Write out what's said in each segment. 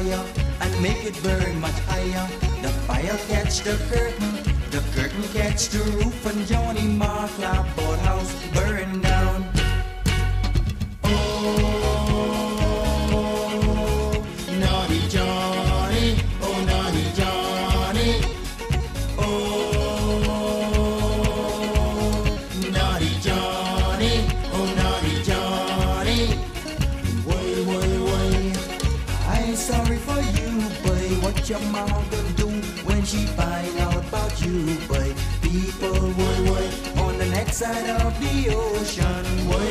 fire and make it burn much higher. The fire catch the curtain catch the roof, and Johnny Mark clapboard house burn down. Oh, naughty Johnny, oh naughty Johnny, oh naughty Johnny, oh naughty Johnny. Why, I'm sorry for you, boy. What your mom gonna do when she find out about you, boy? People, why, on the next side of the ocean, why,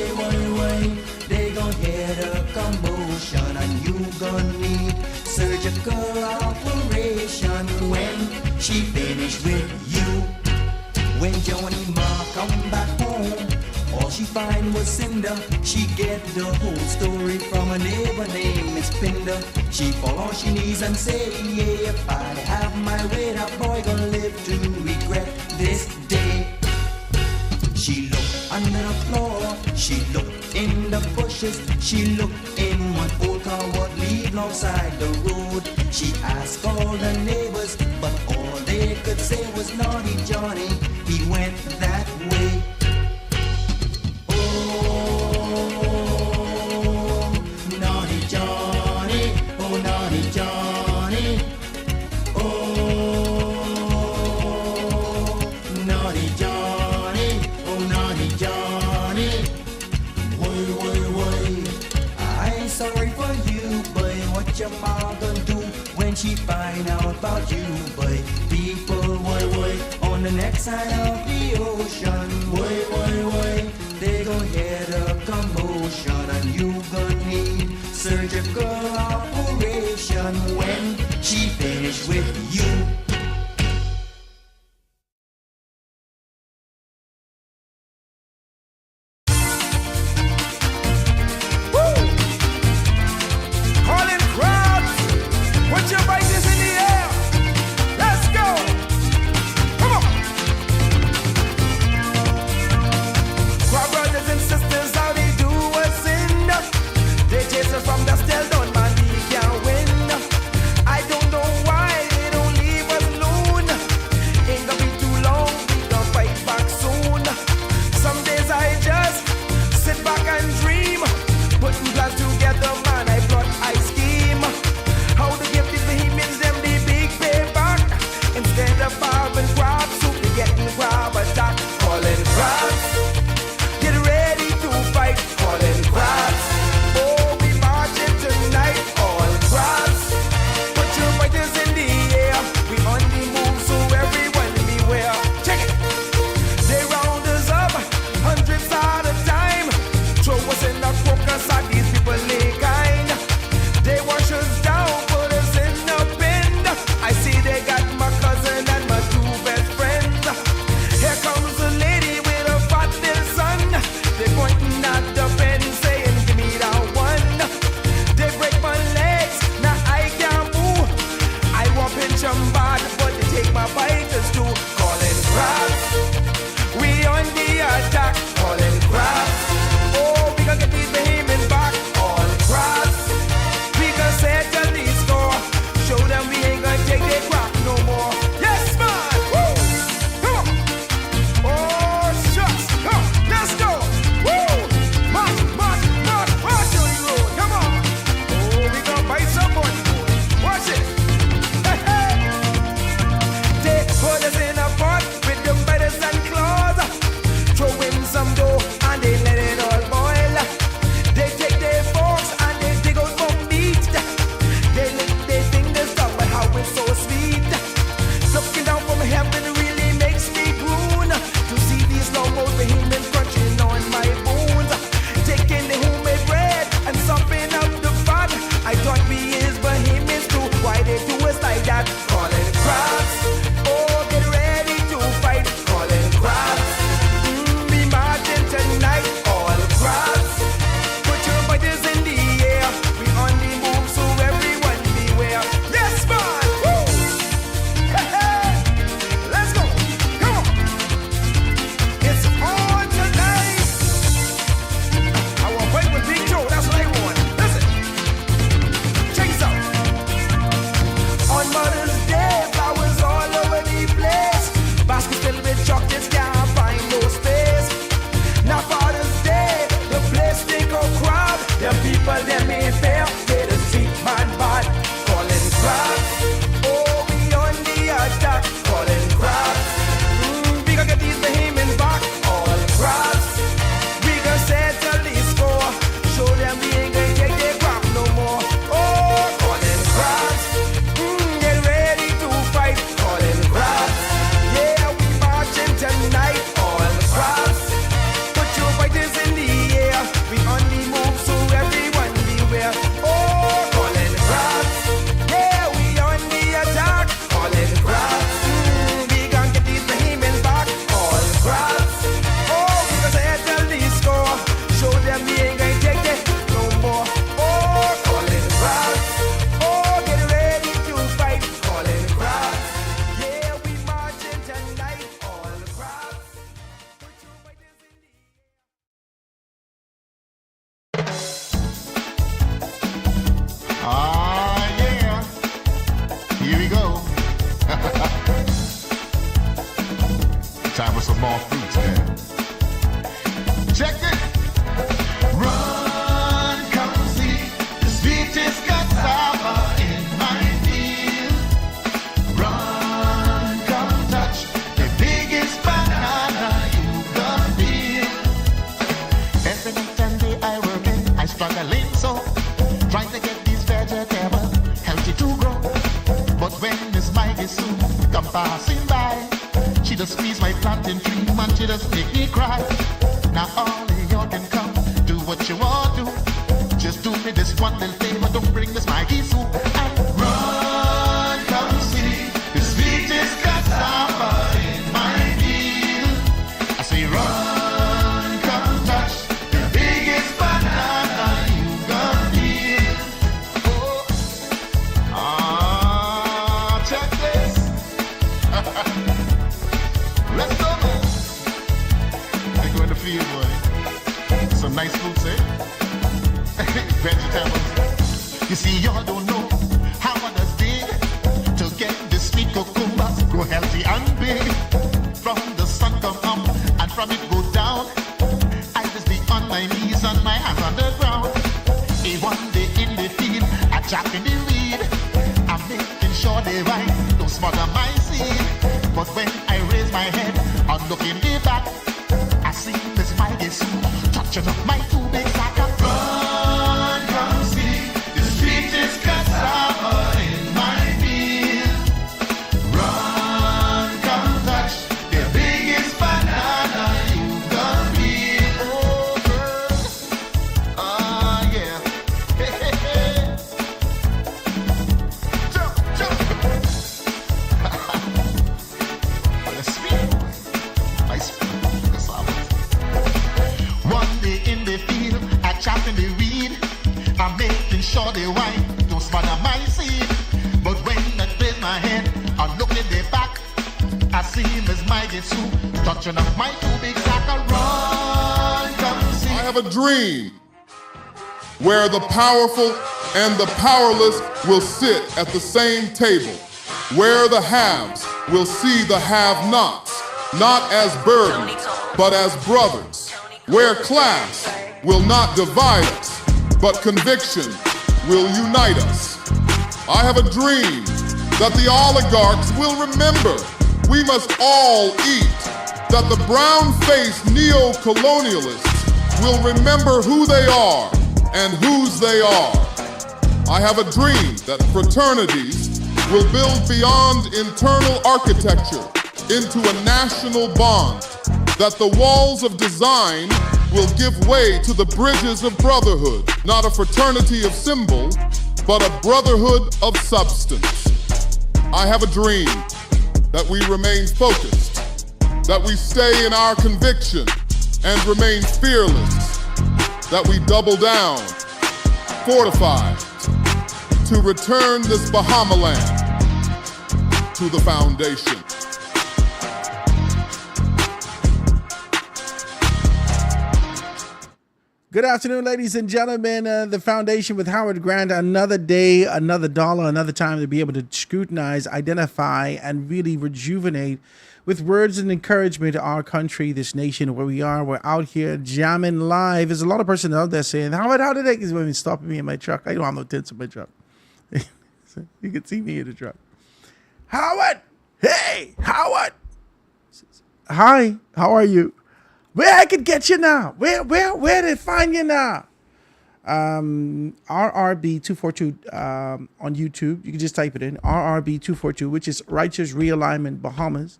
they gon' get a commotion, and you gon' need surgical operation when she finished with you. When Johnny Ma come back home, all she find was cinder. She get the whole story from a neighbor named Miss Pinder. She fall on she knees and say, yeah, if I have my way, that boy gonna live to regret this day. She looked under the floor, she looked in the bushes, she looked in one old car what leave alongside the road. She asked all the neighbors, but all they could say was naughty Johnny, he went that way. Oh, naughty Johnny, oh naughty Johnny, oh naughty Johnny, oh naughty Johnny. Why, I'm sorry for you, boy. What your mom gonna do when she find out about you, boy? People, why, on the next side of the ocean, why, they gon' get a commotion, and you gon' need surgical operation when she finished with you. From the still done man, he can't win. I don't know why they don't leave Time for some more fruits, man. Check it. Run, come see the sweetest cassava in my field. Run, come touch the biggest banana you can feel. Every night and day I work in, I struggling so, trying to get these vegetables healthy to grow. But when Miss Maggie Sue come passing by, she just squeeze my plantain tree, man, she just make me cry. Now all of you can come, do what you want to. Just do me this one little favor, don't bring Miss Maggie Sue. And run, come see the sweetest cassava in my field. I say run, come touch the biggest banana you can feel. Oh, check this. Let's go, man. They go in the field, boy. Some nice fruits, eh? Vegetables. You see, y'all don't know how others dig to get this sweet cucumbers grow healthy and big. From the sun come up and from it go down, I just be on my knees and my hands on the ground. One day in the field, I chop in the weed. I'm making sure they right, don't smother my seed. But when I raise my head and look in the back, I see Miss Maggie Sue touching up my two big sack of run, come see the sweetest cassava in my field. Run, come touch the biggest banana you can feel. Oh, girl. Ah, yeah. Hey, hey, hey. Jump, jump. But it's sweet. Nice cassava. One day in the field, I chopping the weed. I'm making sure they white, don't smother my seed. But when I raise my head and look at the back, I see Miss Maggie Sue touching up my two big sack of run, come see. I have a dream where the powerful and the powerless will sit at the same table, where the haves will see the have-nots, not as burdens, but as brothers, where class will not divide us, but conviction will unite us. I have a dream that the oligarchs will remember we must all eat, that the brown-faced neo-colonialists will remember who they are and whose they are. I have a dream that fraternities will build beyond internal architecture into a national bond, that the walls of design will give way to the bridges of brotherhood, not a fraternity of symbol, but a brotherhood of substance. I have a dream that we remain focused, that we stay in our conviction and remain fearless, that we double down, fortified, to return this Bahamaland to the foundation. Good afternoon, ladies and gentlemen. The Foundation with Howard Grant. Another day, another dollar, another time to be able to scrutinize, identify, and really rejuvenate with words and encouragement to our country, this nation, where we are. We're out here jamming live. There's a lot of person out there saying, Howard, how did they women stopping me in my truck? I don't have no tents in my truck. So you can see me in the truck. Howard! Hey, Howard! Hi, how are you? Where I could get you now? Where they find you now? RRB242 on YouTube. You can just type it in. RRB242, which is Righteous Realignment Bahamas.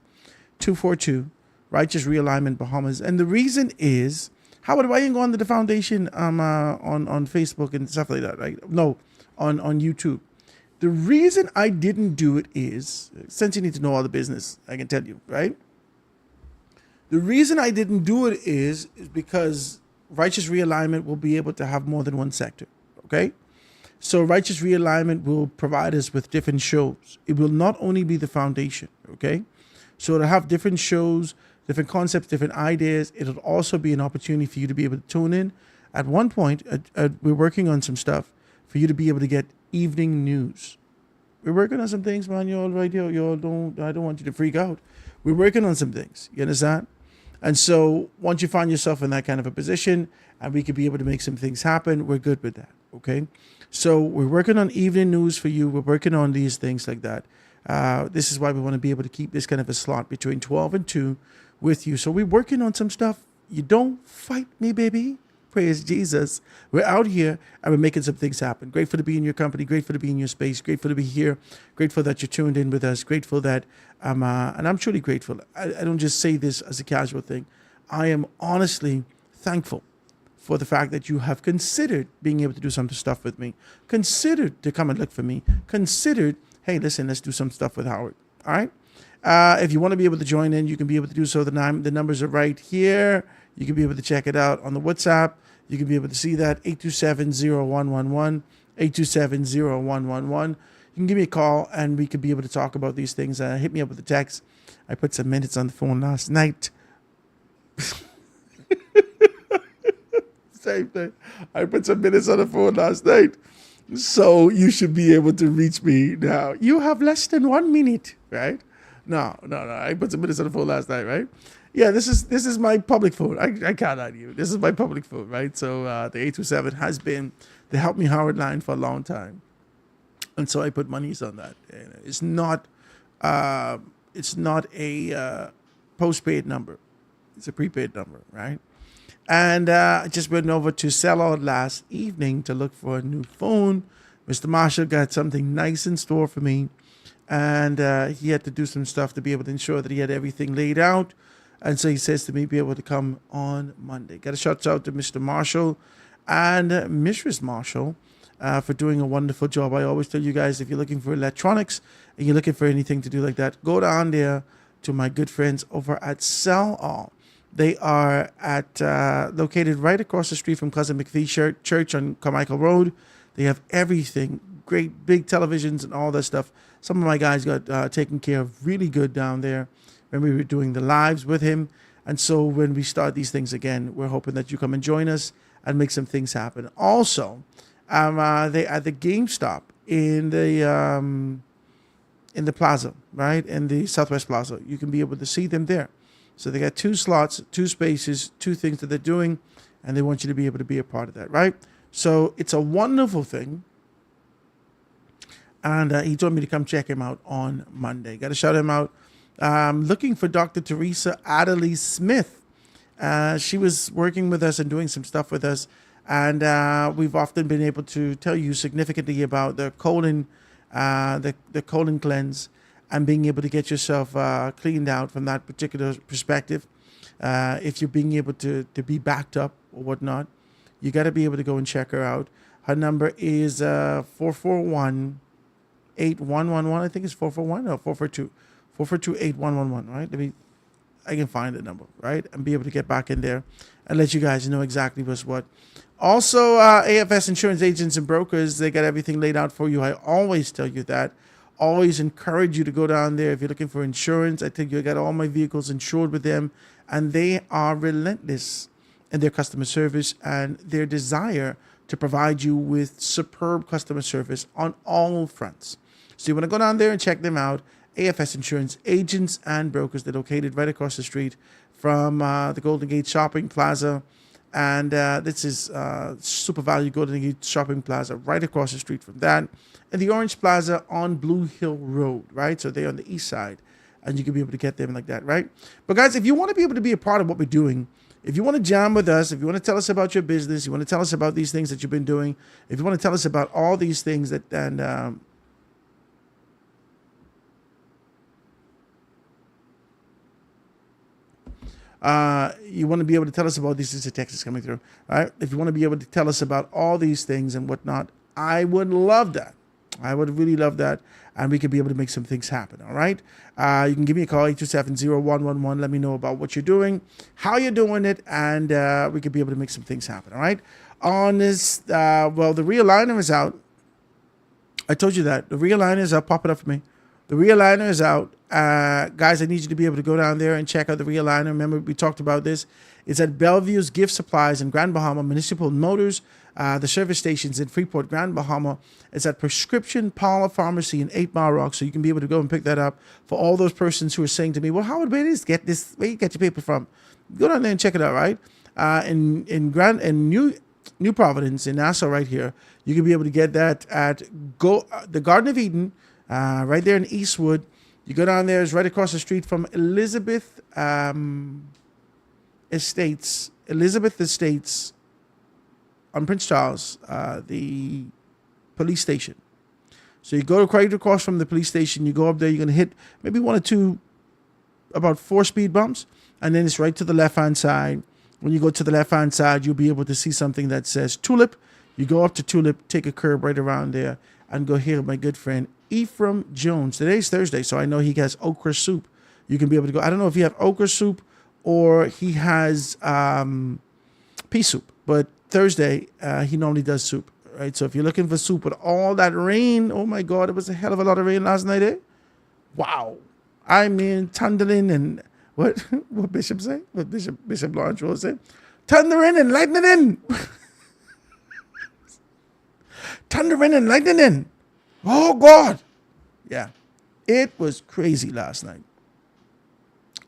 242, Righteous Realignment Bahamas. And the reason is, Howard, why you go under the foundation on Facebook and stuff like that, right? No, on YouTube. The reason I didn't do it is, since you need to know all the business, I can tell you, right? The reason I didn't do it is because Righteous Realignment will be able to have more than one sector, okay? So Righteous Realignment will provide us with different shows. It will not only be the foundation, okay? So it'll have different shows, different concepts, different ideas. It'll also be an opportunity for you to be able to tune in. At one point, we're working on some stuff for you to be able to get evening news. We're working on some things, man. Y'all right here. I don't want you to freak out. we're working on some things. You understand? And so once you find yourself in that kind of a position and we could be able to make some things happen, we're good with that. Okay. So we're working on evening news for you. We're working on these things like that. This is why we want to be able to keep this kind of a slot between 12 and 2 with you. So we're working on some stuff. You don't fight me, baby. Praise Jesus. We're out here and we're making some things happen. Grateful to be in your company. Grateful to be in your space. Grateful to be here. Grateful that you're tuned in with us. Grateful that and I'm truly grateful. I don't just say this as a casual thing. I am honestly thankful for the fact that you have considered being able to do some stuff with me. Considered to come and look for me. Considered, hey, listen, let's do some stuff with Howard. All right? If you want to be able to join in, you can be able to do so. The numbers are right here. You can be able to check it out on the WhatsApp. You can be able to see that, 827-0111, 827-0111. You can give me a call, and we could be able to talk about these things. Hit me up with a text. I put some minutes on the phone last night. Same thing. I put some minutes on the phone last night. So you should be able to reach me now. You have less than 1 minute, right? No. I put some minutes on the phone last night, right? Yeah, this is my public phone. I can't lie to you. This is my public phone, right? So the 827 has been the Help Me Howard line for a long time. And so I put monies on that. It's not a postpaid number. It's a prepaid number, right? And I just went over to Sellout last evening to look for a new phone. Mr. Marshall got something nice in store for me. And he had to do some stuff to be able to ensure that he had everything laid out. And so he says to me, be able to come on Monday. Got a shout out to Mr. Marshall and Mrs. Marshall for doing a wonderful job. I always tell you guys, if you're looking for electronics and you're looking for anything to do like that, go down there to my good friends over at Sell All. They are located right across the street from Cousin McPhee Church on Carmichael Road. They have everything, great big televisions and all that stuff. Some of my guys got taken care of really good down there when we were doing the lives with him. And so when we start these things again, we're hoping that you come and join us and make some things happen. Also, they at the GameStop in the plaza, right? In the Southwest Plaza. You can be able to see them there. So they got 2 slots, 2 spaces, 2 things that they're doing, and they want you to be able to be a part of that, right? So it's a wonderful thing. And he told me to come check him out on Monday. Got to shout him out. Looking for Dr. Teresa Adderley Smith. She was working with us and doing some stuff with us. And we've often been able to tell you significantly about the colon, the colon cleanse, and being able to get yourself cleaned out from that particular perspective. If you're being able to be backed up or whatnot, you got to be able to go and check her out. Her number is 441-8111. I think it's 441 or 442. 442-8111, right? I can find the number, right? And be able to get back in there and let you guys know exactly what's what. Also, AFS Insurance Agents and Brokers, they got everything laid out for you. I always tell you that. Always encourage you to go down there if you're looking for insurance. I tell you, I got all my vehicles insured with them, and they are relentless in their customer service and their desire to provide you with superb customer service on all fronts. So you want to go down there and check them out. AFS Insurance Agents and Brokers. They're located right across the street from the Golden Gate Shopping Plaza. And this is Super Value Golden Gate Shopping Plaza right across the street from that. And the Orange Plaza on Blue Hill Road, right? So they're on the east side. And you can be able to get them like that, right? But guys, if you want to be able to be a part of what we're doing, if you want to jam with us, if you want to tell us about your business, you want to tell us about these things that you've been doing, if you want to tell us about all these things that, and you want to be able to tell us about these things, a text is coming through, all right? If you want to be able to tell us about all these things and whatnot, I would love that. I would really love that, and we could be able to make some things happen, all right? You can give me a call, 827-0111. Let me know about what you're doing, how you're doing it, and we could be able to make some things happen, all right? On this, well, the realigner is out. I told you that. The realigner is out. Pop it up for me. The realigner is out. Guys, I need you to be able to go down there and check out the realigner. Remember, we talked about this. It's at Bellevue's Gift Supplies in Grand Bahama Municipal Motors. The service station's in Freeport, Grand Bahama. It's at Prescription Parlor Pharmacy in 8 Mile Rock, so you can be able to go and pick that up. For all those persons who are saying to me, well, Howard, where you get your paper from? Go down there and check it out, right? In New Providence, in Nassau, right here, you can be able to get that at the Garden of Eden, right there in Eastwood. You go down there, it's right across the street from Elizabeth Estates on Prince Charles, the police station. So you go right across from the police station, you go up there, you're going to hit maybe one or two, about 4 speed bumps, and then it's right to the left-hand side. When you go to the left-hand side, you'll be able to see something that says Tulip. You go up to Tulip, take a curb right around there, and go hear my good friend Ephraim Jones. Today's Thursday, so I know he has okra soup. You can be able to go. I don't know if he have okra soup or he has pea soup, but Thursday, he normally does soup, right? So if you're looking for soup with all that rain, oh my God, it was a hell of a lot of rain last night, eh? Wow. I mean, thundering and what Bishop say? What Bishop Lawrence Rose say? Thundering and lightning. Thundering and lightning. Oh God. Yeah. It was crazy last night.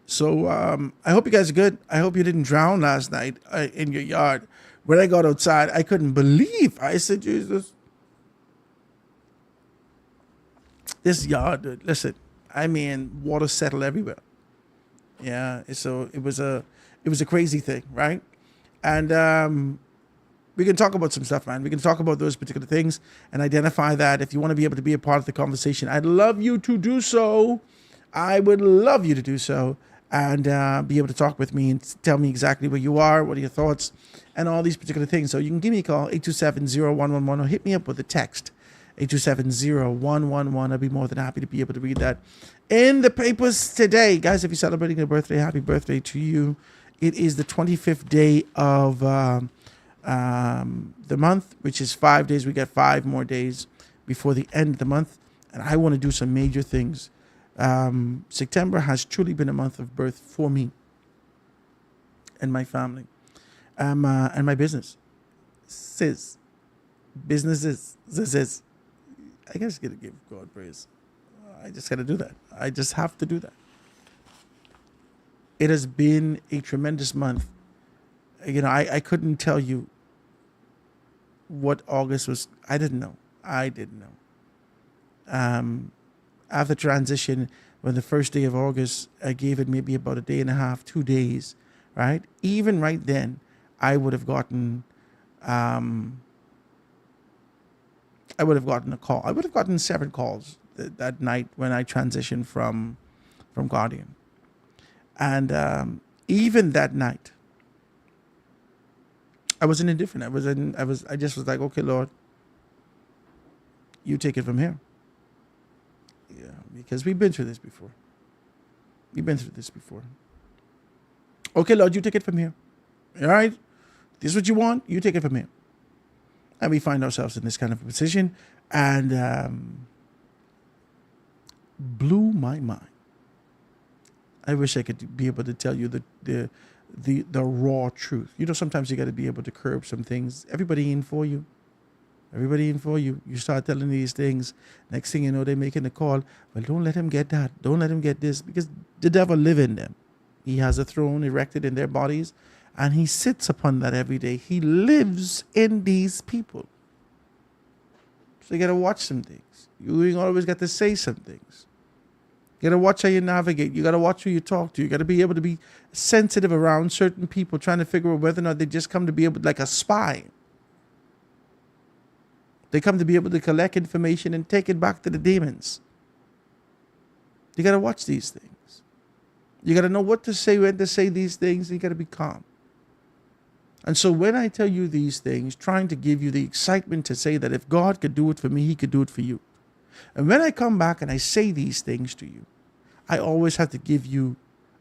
So I hope you guys are good. I hope you didn't drown last night in your yard. When I got outside, I couldn't believe. I said, Jesus, this yard, dude, listen, I mean, water settled everywhere. Yeah, so it was a crazy thing, right? And we can talk about some stuff, man. We can talk about those particular things and identify that. If you want to be able to be a part of the conversation, I'd love you to do so. I would love you to do so and be able to talk with me and tell me exactly where you are, what are your thoughts, and all these particular things. So you can give me a call, 827-0111, or hit me up with a text, 827-0111. I'll be more than happy to be able to read that in the papers today. Guys, if you're celebrating your birthday, happy birthday to you. It is the 25th day of the month, which is 5 days. We got 5 more days before the end of the month, and I want to do some major things. September has truly been a month of birth for me and my family, and my business. Businesses. I guess gotta give God praise. I just gotta do that. I just have to do that. It has been a tremendous month. You know, I couldn't tell you what August was. I didn't know. After transition, when the first day of August, I gave it maybe about a day and a half, 2 days, right? Even right then, I would have gotten a call. I would have gotten 7 calls that night when I transitioned from Guardian. And even that night, I wasn't indifferent. I just was like, okay, Lord, you take it from here. Yeah, because we've been through this before. Okay, Lord, you take it from here. All right? This is what you want. You take it from here. And we find ourselves in this kind of a position, and blew my mind. I wish I could be able to tell you the raw truth. You know, sometimes you got to be able to curb some things. Everybody in for you. You start telling these things. Next thing you know, they're making a call. Well, don't let him get that. Don't let him get this, because the devil lives in them. He has a throne erected in their bodies, and he sits upon that every day. He lives in these people. So you got to watch some things. You ain't always got to say some things. You got to watch how you navigate. You got to watch who you talk to. You got to be able to be sensitive around certain people, trying to figure out whether or not they just come to be able, like a spy. They come to be able to collect information and take it back to the demons. You got to watch these things. You got to know what to say, when to say these things. You got to be calm. And so when I tell you these things, trying to give you the excitement to say that if God could do it for me, he could do it for you. And when I come back and I say these things to you, I always have to give you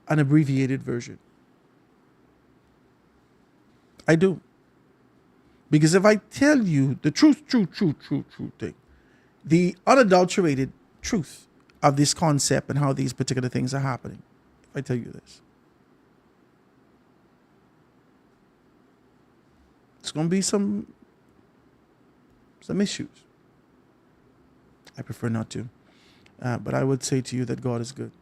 an abbreviated version. I do. Because if I tell you the truth thing, the unadulterated truth of this concept and how these particular things are happening, if I tell you this, it's going to be some some issues. I prefer not to. But I would say to you that God is good.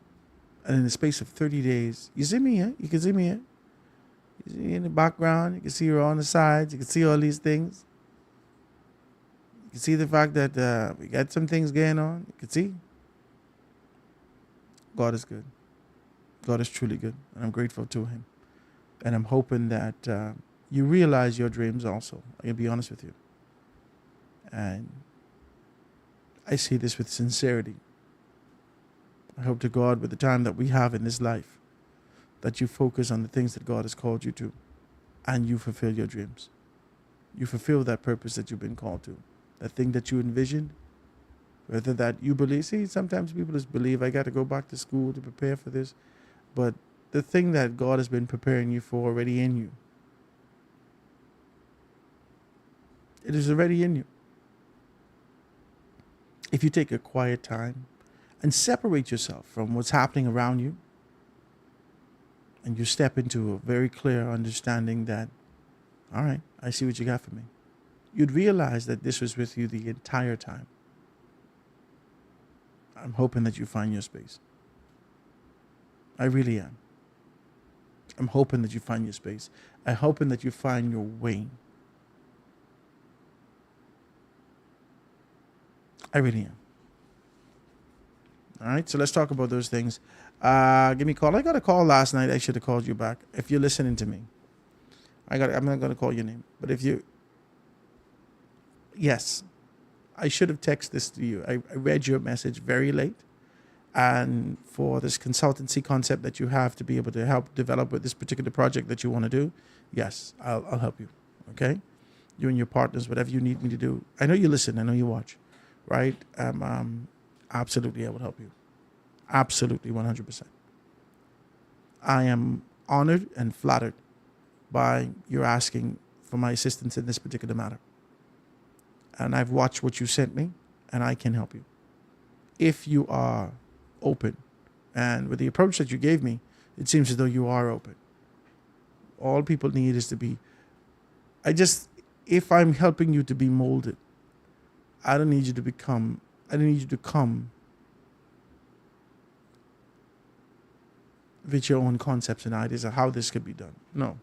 And in the space of 30 days, you see me here? You can see me here. You see me in the background. You can see her on the sides. You can see all these things. You can see the fact that we got some things going on. You can see. God is good. God is truly good. And I'm grateful to him. And I'm hoping that you realize your dreams also. I'm going to be honest with you. And I say this with sincerity. I hope to God, with the time that we have in this life, that you focus on the things that God has called you to, and you fulfill your dreams. You fulfill that purpose that you've been called to, that thing that you envisioned, whether that you believe. See, sometimes people just believe, I got to go back to school to prepare for this. But the thing that God has been preparing you for already in you, it is already in you. If you take a quiet time and separate yourself from what's happening around you, and you step into a very clear understanding that, all right, I see what you got for me, you'd realize that this was with you the entire time. I'm hoping that you find your space. I really am. I'm hoping that you find your space. I'm hoping that you find your way. I really am. All right, so let's talk about those things. Give me a call. I got a call last night. I should have called you back. If you're listening to me, I'm not going to call your name. But if you, yes, I should have texted this to you. I read your message very late. And for this consultancy concept that you have to be able to help develop with this particular project that you want to do, yes, I'll help you. Okay? You and your partners, whatever you need me to do. I know you listen. I know you watch. Right? Absolutely, I will help you. Absolutely, 100%. I am honored and flattered by your asking for my assistance in this particular matter. And I've watched what you sent me, and I can help you. If you are open, and with the approach that you gave me, it seems as though you are open. All people need is to be, if I'm helping you to be molded, I don't need you to come with your own concepts and ideas of how this could be done. No.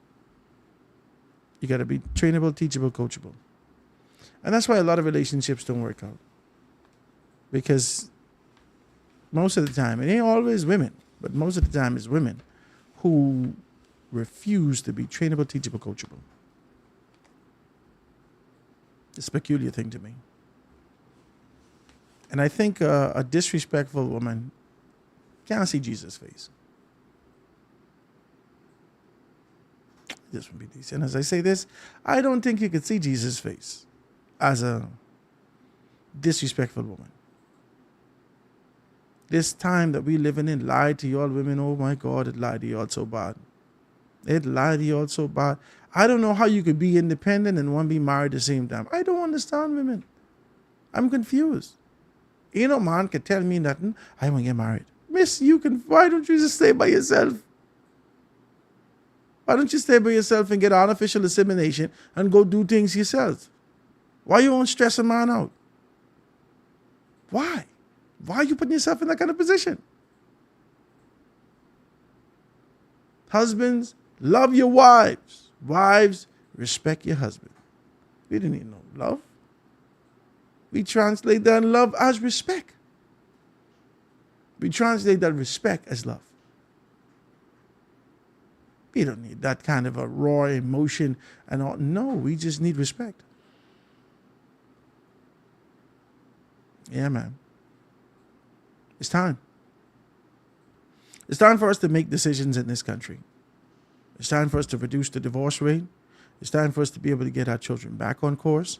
You got to be trainable, teachable, coachable. And that's why a lot of relationships don't work out. Because most of the time, it ain't always women, but most of the time it's women who refuse to be trainable, teachable, coachable. It's a peculiar thing to me. And I think a disrespectful woman can't see Jesus' face. This would be decent. As I say this, I don't think you could see Jesus' face as a disrespectful woman. This time that we living in lied to y'all women. Oh my God, it lied to y'all so bad. It lied to y'all so bad. I don't know how you could be independent and want to be married at the same time. I don't understand women. I'm confused. You know, man can tell me nothing. I want to get married. Miss, why don't you just stay by yourself? Why don't you stay by yourself and get artificial insemination and go do things yourself? Why you won't stress a man out? Why? Why are you putting yourself in that kind of position? Husbands, love your wives. Wives, respect your husband. We didn't need no love. We translate that love as respect. We translate that respect as love. We don't need that kind of a raw emotion and all. No, we just need respect. Yeah, man. It's time. It's time for us to make decisions in this country. It's time for us to reduce the divorce rate. It's time for us to be able to get our children back on course.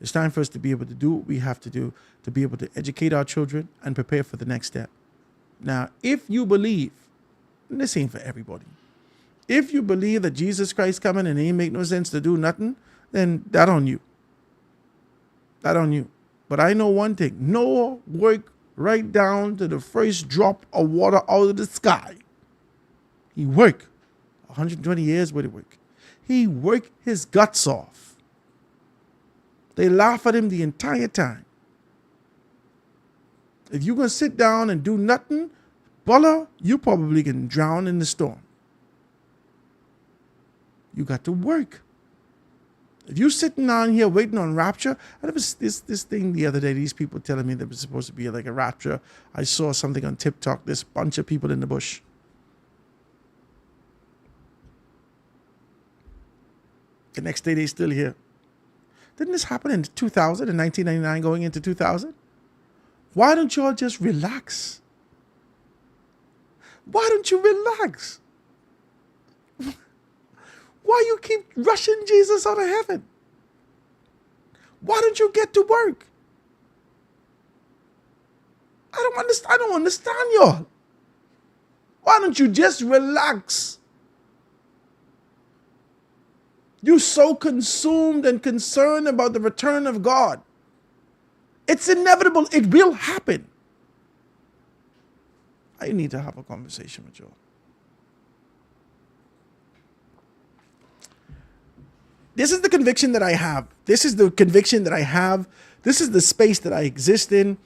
It's time for us to be able to do what we have to do to be able to educate our children and prepare for the next step. Now, if you believe, and this ain't for everybody, if you believe that Jesus Christ coming and it ain't make no sense to do nothing, then that on you. That on you. But I know one thing. Noah worked right down to the first drop of water out of the sky. He worked. 120 years worth of work. He worked his guts off They laugh at him the entire time. If you're going to sit down and do nothing, Bulla, you probably can drown in the storm. You got to work. If you're sitting down here waiting on rapture, and there was this thing the other day, these people telling me there was supposed to be like a rapture. I saw something on TikTok, this bunch of people in the bush. The next day, they still here. Didn't this happen in 2000, in 1999 going into 2000? Why don't y'all just relax? Why don't you relax? Why you keep rushing Jesus out of heaven? Why don't you get to work? I don't understand y'all. Why don't you just relax? You're so consumed and concerned about the return of God. It's inevitable. It will happen. I need to have a conversation with you. This is the conviction that I have. This is the conviction that I have. This is the space that I exist in.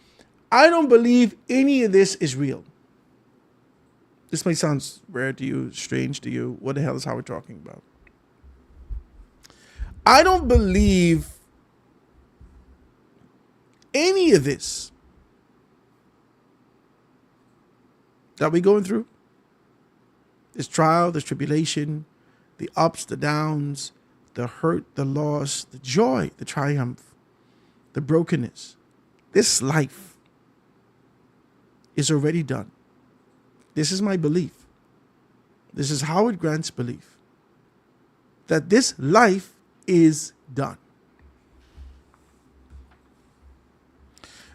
I don't believe any of this is real. This may sound rare to you, strange to you. What the hell is Howard talking about? I don't believe any of this that we're going through, this trial, this tribulation, the ups, the downs, the hurt, the loss, the joy, the triumph, the brokenness. This life is already done. This is my belief. This is Howard Grant's belief. That this life is done.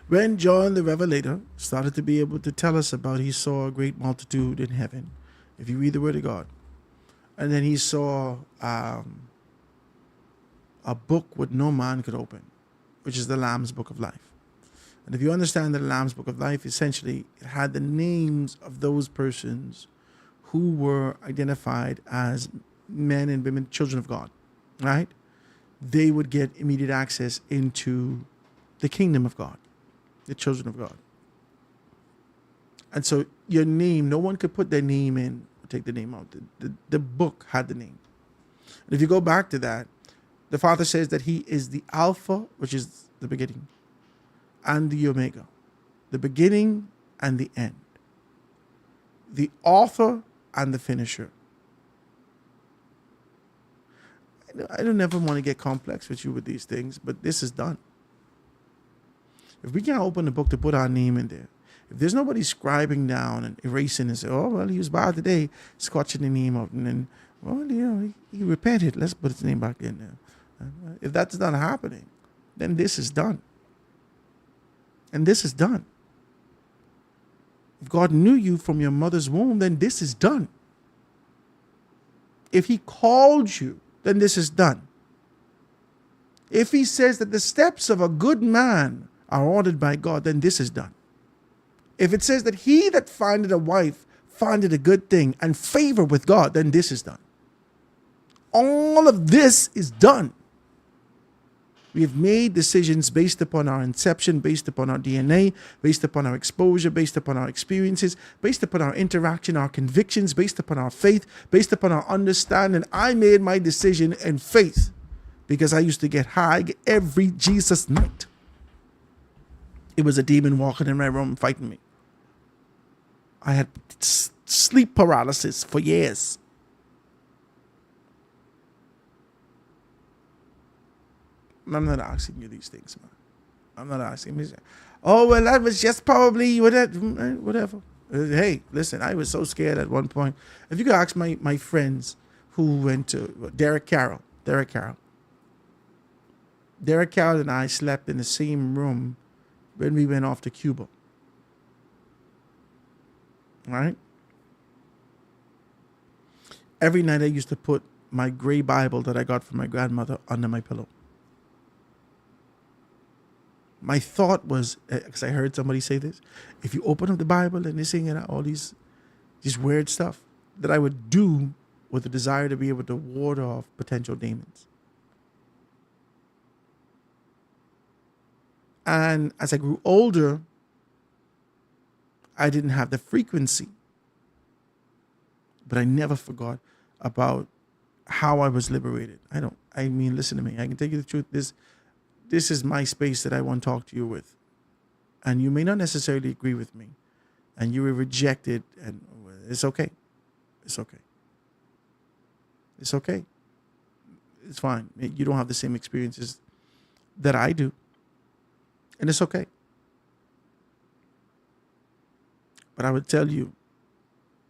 When John the Revelator started to be able to tell us about, he saw a great multitude in heaven, if you read the Word of God, and then he saw a book which no man could open, which is the Lamb's Book of Life. And if you understand the Lamb's Book of Life, essentially it had the names of those persons who were identified as men and women, children of God, right? They would get immediate access into the kingdom of God, the children of God. And so your name, no one could put their name in or take the name out. The book had the name. And if you go back to that, the Father says that he is the Alpha, which is the beginning, and the Omega, the beginning and the end, the author and the finisher. I don't ever want to get complex with you with these things, but this is done. If we can't open the book to put our name in there, if there's nobody scribing down and erasing and say, oh, well, he was bad today, scotching the name out, and then, well, you know, he repented, let's put his name back in there. If that's not happening, then this is done. And this is done. If God knew you from your mother's womb, then this is done. If he called you, then this is done. If he says that the steps of a good man are ordered by God, then this is done. If it says that he that findeth a wife findeth a good thing and favor with God, then this is done. All of this is done. We have made decisions based upon our inception, based upon our DNA, based upon our exposure, based upon our experiences, based upon our interaction, our convictions, based upon our faith, based upon our understanding. I made my decision in faith because I used to get high every Jesus night. It was a demon walking in my room fighting me. I had sleep paralysis for years. I'm not asking you these things, man. I'm not asking. Oh, well, that was just probably whatever. Hey, listen, I was so scared at one point. If you could ask my friends who went to Derek Carroll and I slept in the same room when we went off to Cuba. Right? Every night I used to put my gray Bible that I got from my grandmother under my pillow. My thought was, because I heard somebody say this, if you open up the Bible and they're singing all these weird stuff, that I would do with the desire to be able to ward off potential demons. And as I grew older, I didn't have the frequency. But I never forgot about how I was liberated. Listen to me. I can tell you the truth. This is my space that I want to talk to you with. And you may not necessarily agree with me. And you were rejected. And it's okay. It's okay. It's okay. It's fine. You don't have the same experiences that I do. And it's okay. But I would tell you,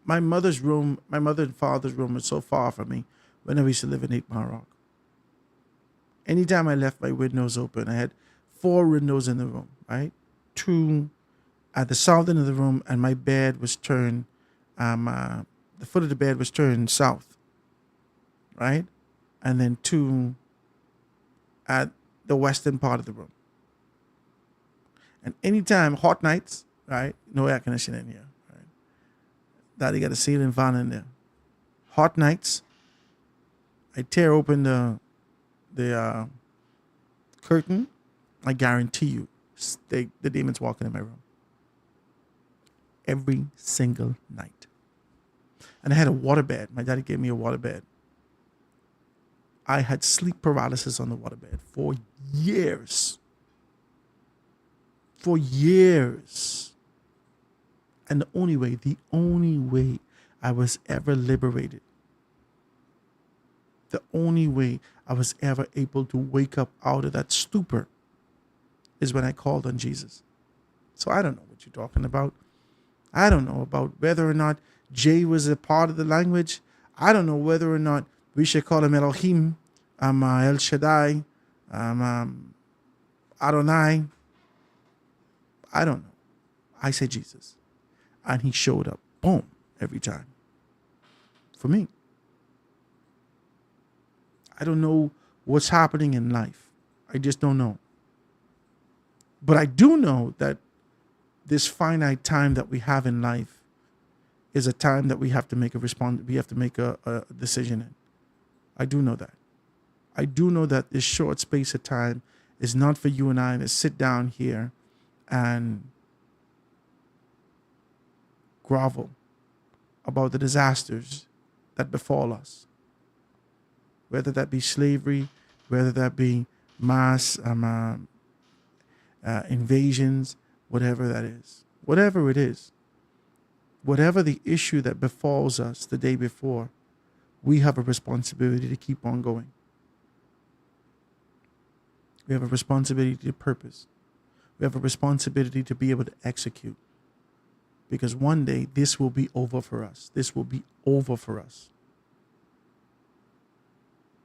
my mother and father's room was so far from me when I used to live in 8 Mile Rock. Anytime I left my windows open, I had 4 windows in the room, right? 2 at the south end of the room, and my bed was turned, the foot of the bed was turned south, right? And then 2 at the western part of the room. And anytime, hot nights, right? No air conditioning in here. Daddy got a ceiling fan in there. Hot nights, I tear open the curtain. I guarantee you, the demons walking in my room. Every single night. And I had a waterbed. My daddy gave me a waterbed. I had sleep paralysis on the waterbed for years. For years. And the only way I was ever liberated, the only way I was ever able to wake up out of that stupor is when I called on Jesus. So I don't know what you're talking about. I don't know about whether or not J was a part of the language. I don't know whether or not we should call him Elohim, El Shaddai, Adonai. I don't know. I say Jesus. And he showed up, boom, every time. For me. I don't know what's happening in life. I just don't know. But I do know that this finite time that we have in life is a time that we have to make a decision in. I do know that. I do know that this short space of time is not for you and I to sit down here and grovel about the disasters that befall us, whether that be slavery, whether that be mass invasions, whatever that is, whatever it is, whatever the issue that befalls us the day before, we have a responsibility to keep on going. We have a responsibility to purpose. We have a responsibility to be able to execute. Because one day this will be over for us. This will be over for us.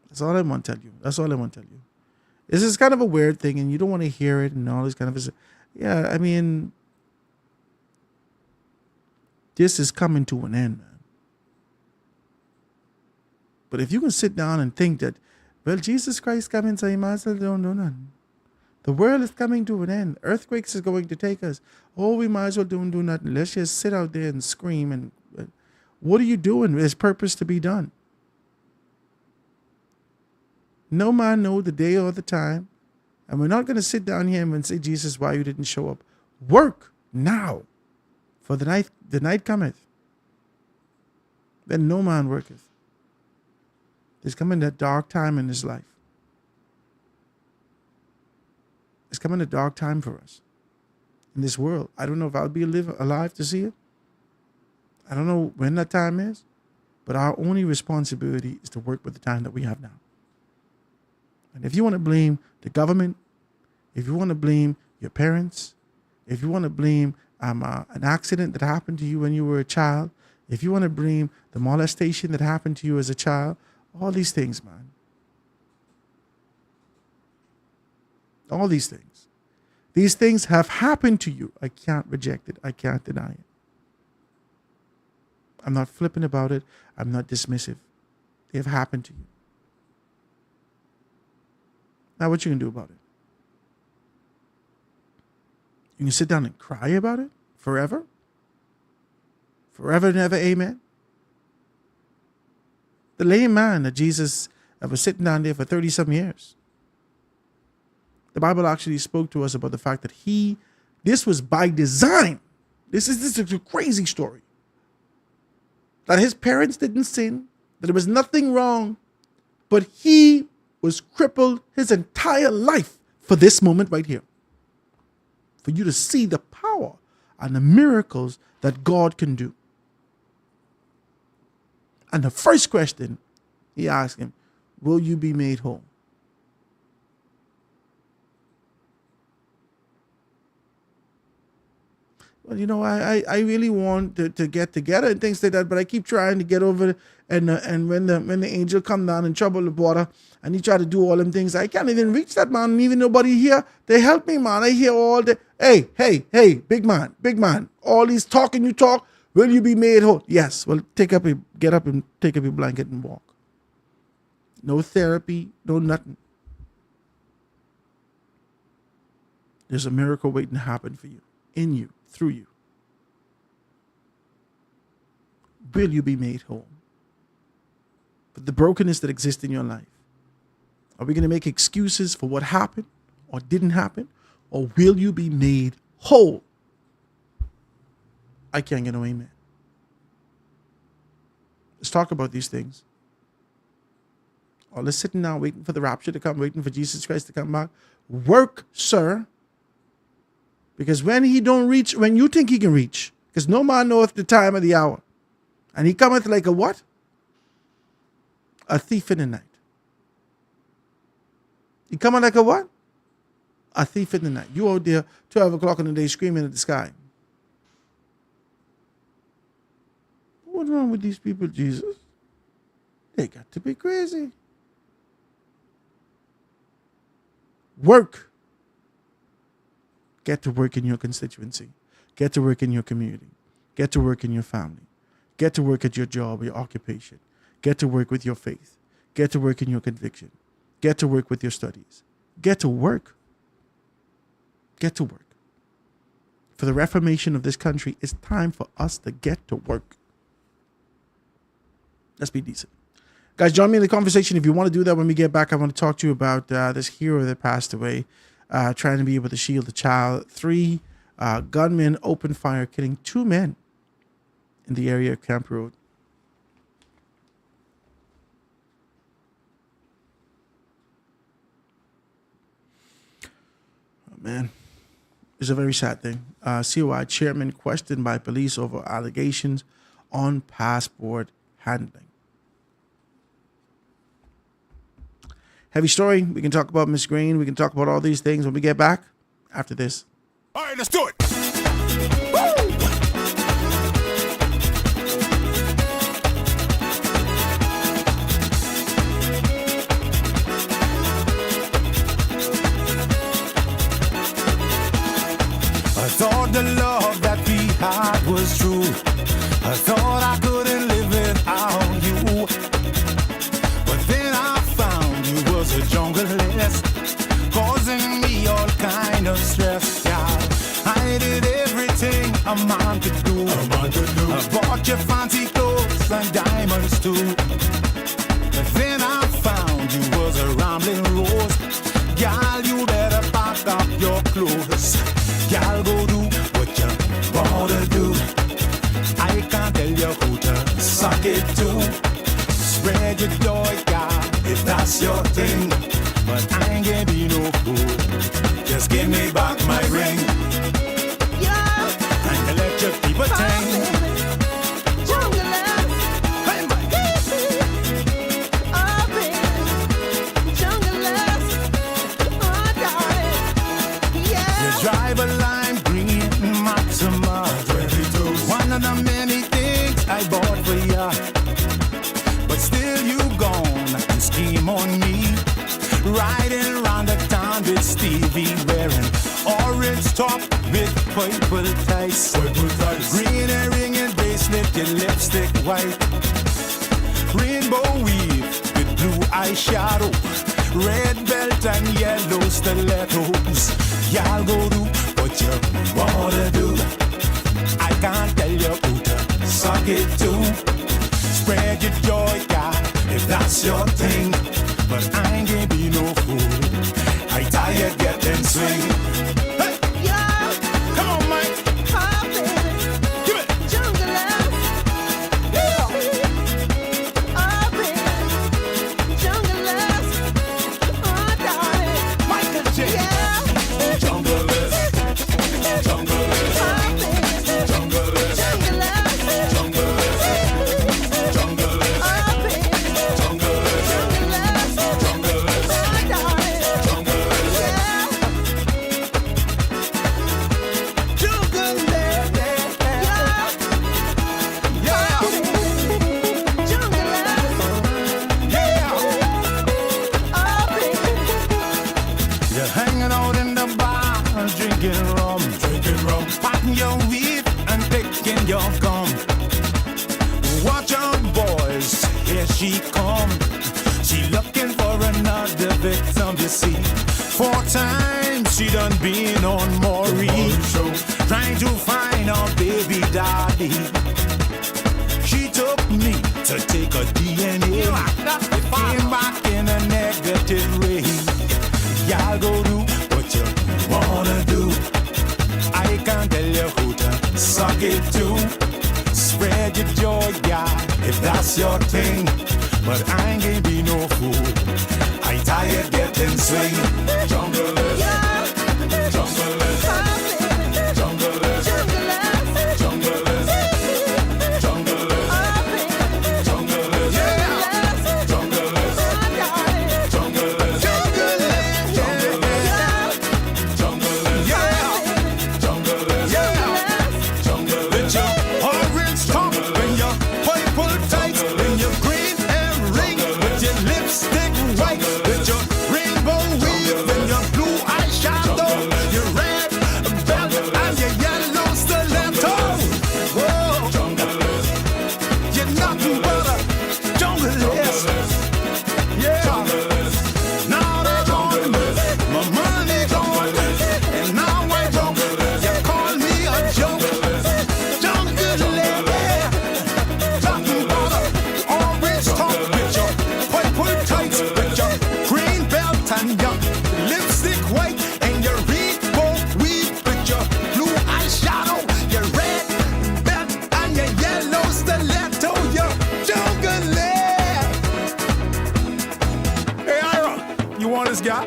That's all I want to tell you. That's all I want to tell you. This is kind of a weird thing and you don't want to hear it and all this kind of... Yeah, I mean... This is coming to an end, man. But if you can sit down and think that, well, Jesus Christ coming, so you might as well don't do nothing. The world is coming to an end. Earthquakes is going to take us. Oh, we might as well don't do nothing. Let's just sit out there and scream. And what are you doing? There's purpose to be done. No man know the day or the time. And we're not going to sit down here and say, Jesus, why you didn't show up? Work now. For the night cometh. Then no man worketh. There's coming that dark time in his life. It's coming a dark time for us in this world. I don't know if I'll be alive to see it. I don't know when that time is, but our only responsibility is to work with the time that we have now. And if you want to blame the government, if you want to blame your parents, if you want to blame an accident that happened to you when you were a child, if you want to blame the molestation that happened to you as a child, all these things, man. All these things. These things have happened to you. I can't reject it. I can't deny it. I'm not flippant about it. I'm not dismissive. They have happened to you. Now what you can do about it? You can sit down and cry about it forever? Forever and ever, amen? The lame man that Jesus was sitting down there for 30-some years. The Bible actually spoke to us about the fact that this was by design. This is a crazy story. That his parents didn't sin, that there was nothing wrong, but he was crippled his entire life for this moment right here. For you to see the power and the miracles that God can do. And the first question he asked him, will you be made whole? Well, you know, I really want to get together and things like that, but I keep trying to get over it. And when the angel come down and trouble the water and he try to do all them things, I can't even reach that man, and even nobody here. They help me, man. I hear all the, hey, big man, all these talking you talk, will you be made whole? Yes. Well, get up and take up your blanket and walk. No therapy, no nothing. There's a miracle waiting to happen for you, in you, through you. Will you be made whole? But the brokenness that exists in your life, are we going to make excuses for what happened or didn't happen? Or will you be made whole? I can't get no amen. Let's talk about these things. Or let's sitting down waiting for the rapture to come, waiting for Jesus Christ to come back. Work, sir. Because when he don't reach, when you think he can reach, because no man knoweth the time of the hour. And he cometh like a what? A thief in the night. He cometh like a what? A thief in the night. You out there 12 o'clock in the day screaming at the sky. What's wrong with these people, Jesus? They got to be crazy. Work. Get to work in your constituency. Get to work in your community. Get to work in your family. Get to work at your job, your occupation. Get to work with your faith. Get to work in your conviction. Get to work with your studies. Get to work. Get to work. For the reformation of this country, it's time for us to get to work. Let's be decent. Guys, join me in the conversation. If you want to do that when we get back, I want to talk to you about this hero that passed away, trying to be able to shield a child. 3 gunmen opened fire, killing 2 men in the area of Camp Road. Oh, man. It's a very sad thing. COI chairman questioned by police over allegations on passport handling. Heavy story. We can talk about Miss Green. We can talk about all these things when we get back after this. All right, let's do it. I thought the love that we had was true. I thought I couldn't live without you. But then I found you was a jungle list, causing me all kind of stress. Yeah, I did everything a man could do. I bought you fancy clothes and diamonds too. But then I found you was a rambling rose. Girl, you better pack up your clothes. Girl, go do what you wanna do. I can't tell you who to suck it to. Spread your joy, girl, if that's your thing. But I ain't gonna be no fool. Just give me back my ring. Yeah. And let your people think. Drive a lime green Maxima. 22. One of the many things I bought for ya. But still you gone and scheme on me. Riding around the town with Stevie, wearing orange top with purple tights. Green earring and bracelet, your lipstick white. Rainbow weave with blue eyeshadow. Red belt and yellow stilettos. Y'all go do what you wanna do. I can't tell you who to suck it to. Spread your joy, God, if that's your thing. But I ain't gonna be no fool. I tired getting she come. She looking for another victim, you see. 4 times she done been on Maureen show, trying to find her baby daddy. She took me to take a DNA. It came back in a negative way. Y'all go do what you wanna do. I can't tell you who to suck it to. Spread your joy, yeah, if that's your thing. But I ain't gonna be no fool. I tired getting swing. Junglers, junglers, junglers, junglers, junglers, junglers, yeah, junglers, junglers, junglers, yeah, junglers, junglers. With your orange tongue, when your purple tight, when your green hair ring, with your lipstick white, with your rainbow weave, when your blue eyeshadow, your red belt and your yellow stiletto. Whoa, you're nothing but a junglist. Yeah, now they're gone, my money gone, and now I don't. You call me a joke, junglist. Talking about a orange top with your purple tights, with your green belt and your lipstick white, and your rainbow weave with your blue eyeshadow, your red belt and your yellow stiletto. Your junglist. Hey, Ira, you want this guy?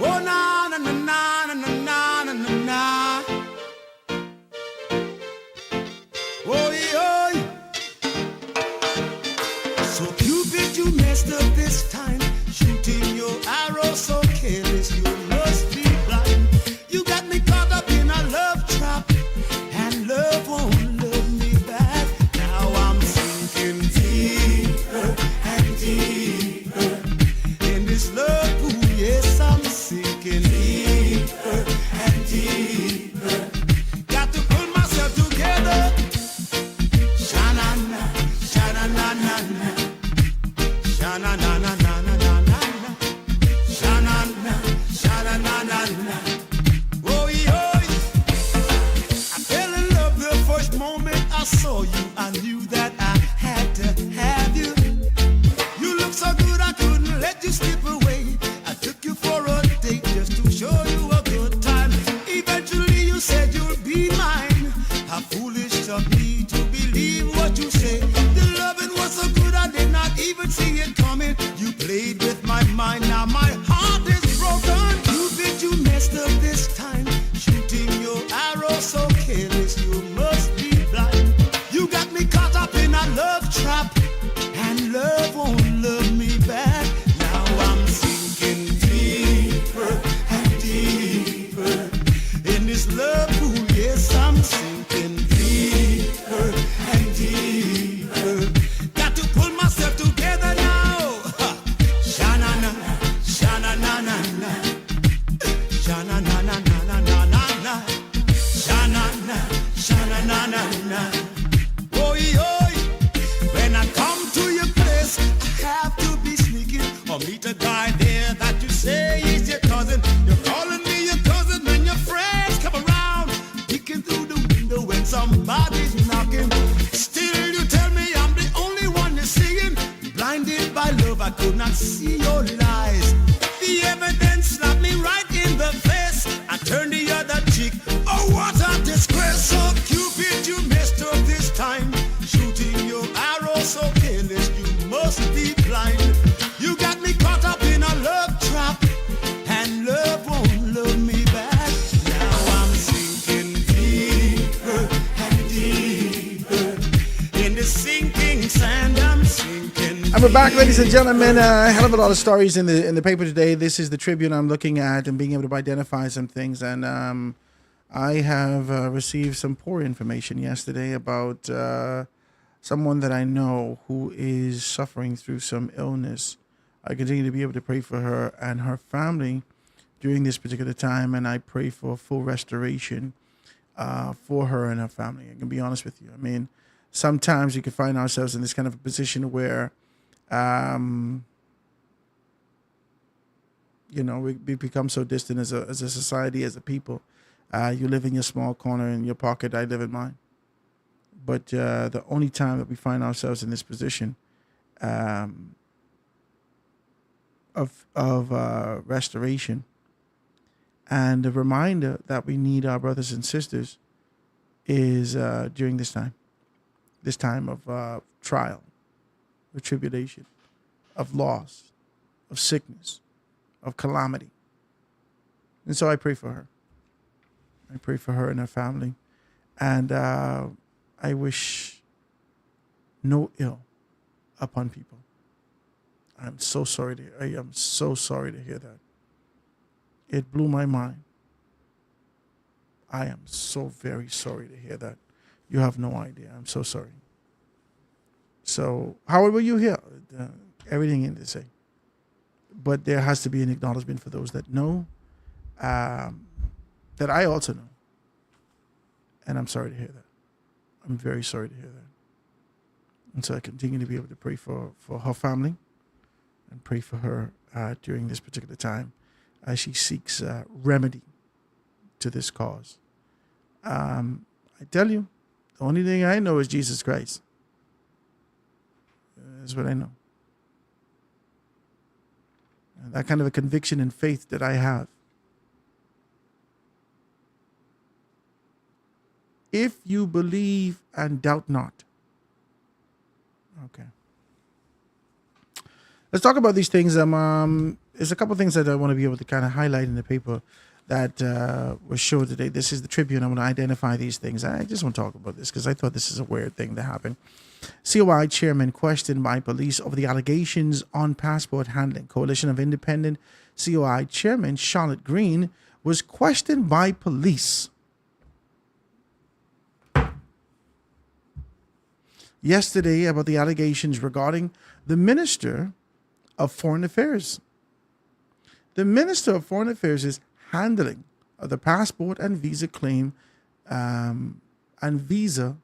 Oh na na na na na na na na na. Oh yeah. So Cupid, you messed up this time, shooting your arrow so careless. You must be blind. You got me caught up in a love trap, and love won't love me back. Now I'm sinking deeper and deeper in this love pool. Yes, I'm sinking deeper and deeper. Got to pull myself together. Sha-na-na, sha-na-na-na-na. Sha-na-na-na-na-na-na-na. Sha-na-na, sha-na-na-na-na. Oh-ee-oh. I fell in love the first moment I saw you. I knew that I had to have you. You look so good I couldn't let you slip away. I took you for a date just to show you a good time. Eventually you said you'll be mine. How foolish of me to believe what you say. The loving was so good I did not even see it coming. You played with my mind, now my heart is broken. Cupid, you messed up this time, shooting your arrow so careless. You must be blind. You got me caught up in a love trap, and love won't love me back. Now I'm sinking deeper and deeper in this love pool. Yes, I'm sinking deeper and deeper. Got to pull myself together now. Ha. Sha-na-na, sha-na-na-na-na. Sha-na-na-na-na-na-na-na. Sha-na-na, sha-na-na-na-na. Oi-oi. When I come to your place, I have to be sneaking or meet a guy there that you say is your cousin. You're calling me your cousin when your friends come around, peeking through the window when somebody's knocking. Still you tell me I'm the only one you're seeing. Blinded by love, I could not see your lies. The evidence slapped me right in the face. I turned the other cheek. Oh, what a disgrace. So Cupid, you messed up this time, shooting your arrow so careless. You must be blind. You got me caught up in a love trap, and love won't love me back. Now I'm sinking deeper and deeper in the sinking sand. I'm sinking. And we're back, ladies and gentlemen. A hell of a lot of stories in the paper today. This is the Tribune I'm looking at and being able to identify some things. And I have received some poor information yesterday about someone that I know who is suffering through some illness. I continue to be able to pray for her and her family during this particular time, and I pray for full restoration for her and her family. I can be honest with you. I mean, sometimes we can find ourselves in this kind of a position where, we become so distant as a society, as a people. You live in your small corner in your pocket. I live in mine. But the only time that we find ourselves in this position of restoration and a reminder that we need our brothers and sisters is during this time of trial, of tribulation, of loss, of sickness, of calamity. And so I pray for her. I pray for her and her family. And I wish no ill upon people. I am so sorry to hear that. It blew my mind. I am so very sorry to hear that. You have no idea. I'm so sorry. So, Howard, were you here? Everything in this, but there has to be an acknowledgement for those that know, that I also know. And I'm sorry to hear that. I'm very sorry to hear that. And so I continue to be able to pray for her family and pray for her during this particular time as she seeks remedy to this cause. I tell you, the only thing I know is Jesus Christ. That's what I know. And that kind of a conviction and faith that I have. If you believe and doubt not. Okay. Let's talk about these things. There's a couple of things that I want to be able to kind of highlight in the paper that was shown today. This is the Tribune. I want to identify these things. I just want to talk about this because I thought this is a weird thing to happen. COI chairman questioned by police over the allegations on passport handling. Coalition of Independent COI chairman Charlotte Green was questioned by police yesterday about the allegations regarding the Minister of Foreign Affairs. The Minister of Foreign Affairs' handling of the passport and visa claim, and visa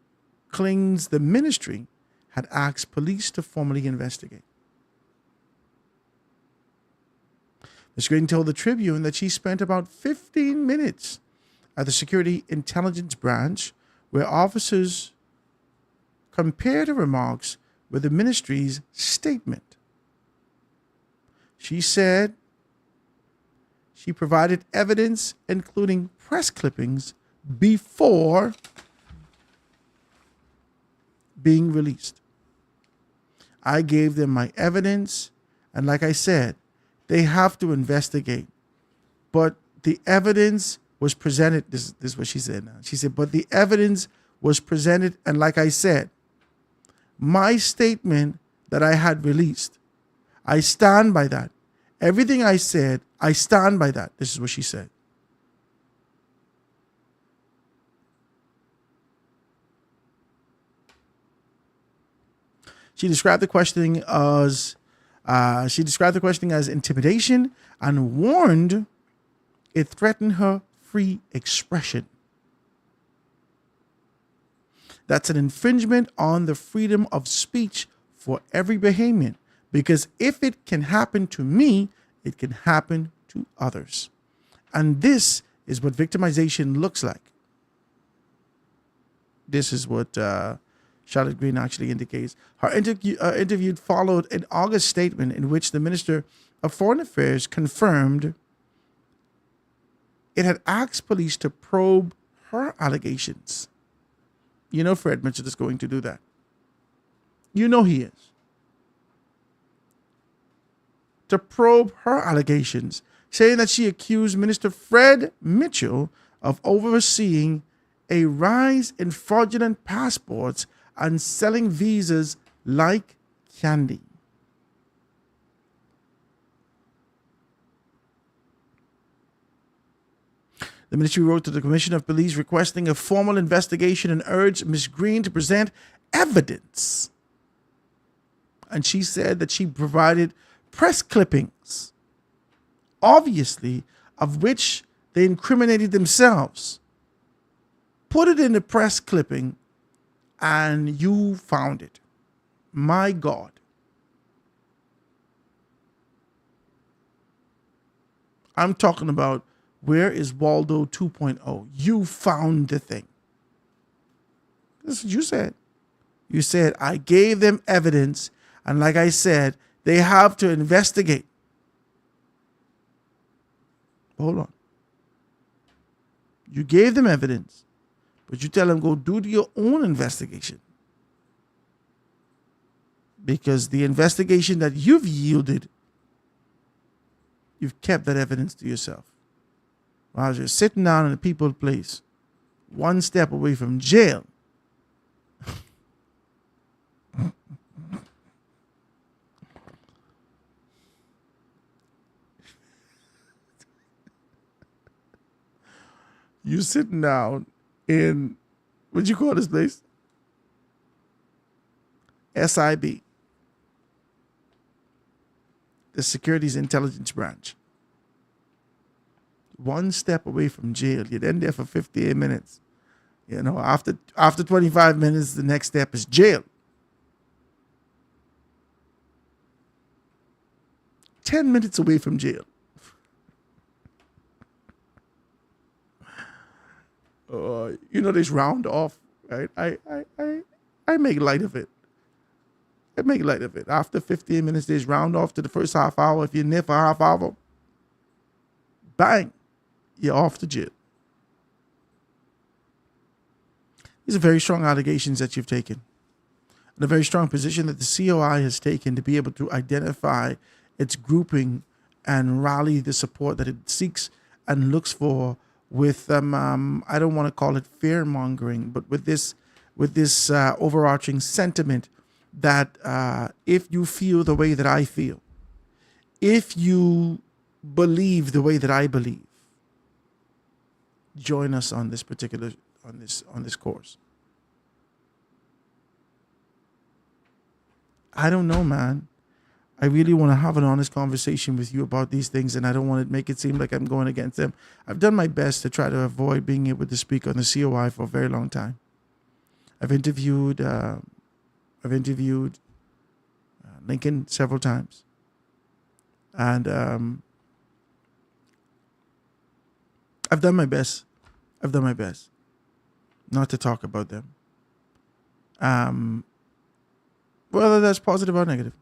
claims the ministry had asked police to formally investigate. Ms. Green told the Tribune that she spent about 15 minutes at the Security Intelligence Branch, where officers compared her remarks with the ministry's statement. She said she provided evidence, including press clippings, before being released. I gave them my evidence, and like I said, they have to investigate. But the evidence was presented. This is what she said now. She said, but the evidence was presented, and like I said, my statement that I had released, I stand by that. Everything I said, I stand by that. This is what she said. She described the questioning as intimidation and warned it threatened her free expression. That's an infringement on the freedom of speech for every Bahamian, because if it can happen to me, it can happen to others. And this is what victimization looks like. This is what Charlotte Green actually indicates. Her interview followed an August statement in which the Minister of Foreign Affairs confirmed it had asked police to probe her allegations. You know Fred Mitchell is going to do that. You know he is. To probe her allegations, saying that she accused Minister Fred Mitchell of overseeing a rise in fraudulent passports and selling visas like candy. The ministry wrote to the Commissioner of Police requesting a formal investigation and urged Ms. Green to present evidence. And she said that she provided press clippings. Obviously, of which they incriminated themselves. Put it in the press clipping and you found it. My God. I'm talking about, where is Waldo 2.0? You found the thing. This is what you said. You said, I gave them evidence, and like I said, they have to investigate. Hold on. You gave them evidence, but you tell them go do your own investigation. Because the investigation that you've yielded, you've kept that evidence to yourself. While you're sitting down in a people's place, one step away from jail. You sitting down in, what'd you call this place? SIB. The Securities Intelligence Branch. One step away from jail. You're then there for 58 minutes. You know, after 25 minutes, the next step is jail. 10 minutes away from jail. You know, this round off, right? I make light of it. I make light of it. After 15 minutes, there's round off to the first half hour. If you're in there for a half hour, bang, you're off to jail. These are very strong allegations that you've taken. And a very strong position that the COI has taken to be able to identify its grouping and rally the support that it seeks and looks for with, I don't want to call it fear mongering, but with this overarching sentiment that if you feel the way that I feel, if you believe the way that I believe, join us on this particular on this course. I don't know, man. I really want to have an honest conversation with you about these things, and I don't want to make it seem like I'm going against them. I've done my best to try to avoid being able to speak on the COI for a very long time. I've interviewed Lincoln several times, and I've done my best. Not to talk about them. Whether that's positive or negative.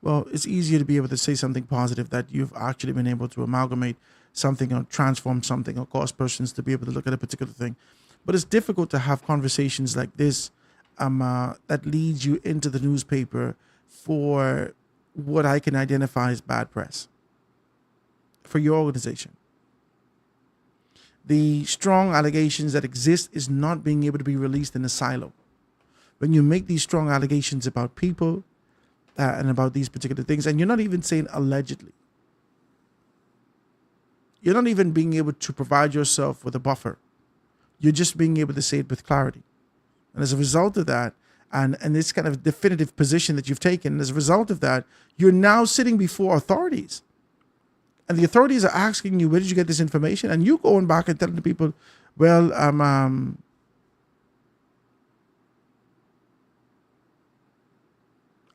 Well, it's easier to be able to say something positive that you've actually been able to amalgamate something or transform something or cause persons to be able to look at a particular thing. But it's difficult to have conversations like this that leads you into the newspaper for what I can identify as bad press for your organization. The strong allegations that exist is not being able to be released in a silo. When you make these strong allegations about people and about these particular things, and you're not even saying allegedly, you're not even being able to provide yourself with a buffer. You're just being able to say it with clarity. And as a result of that, and this kind of definitive position that you've taken, as a result of that, you're now sitting before authorities. And the authorities are asking you, where did you get this information? And you going back and telling the people, well,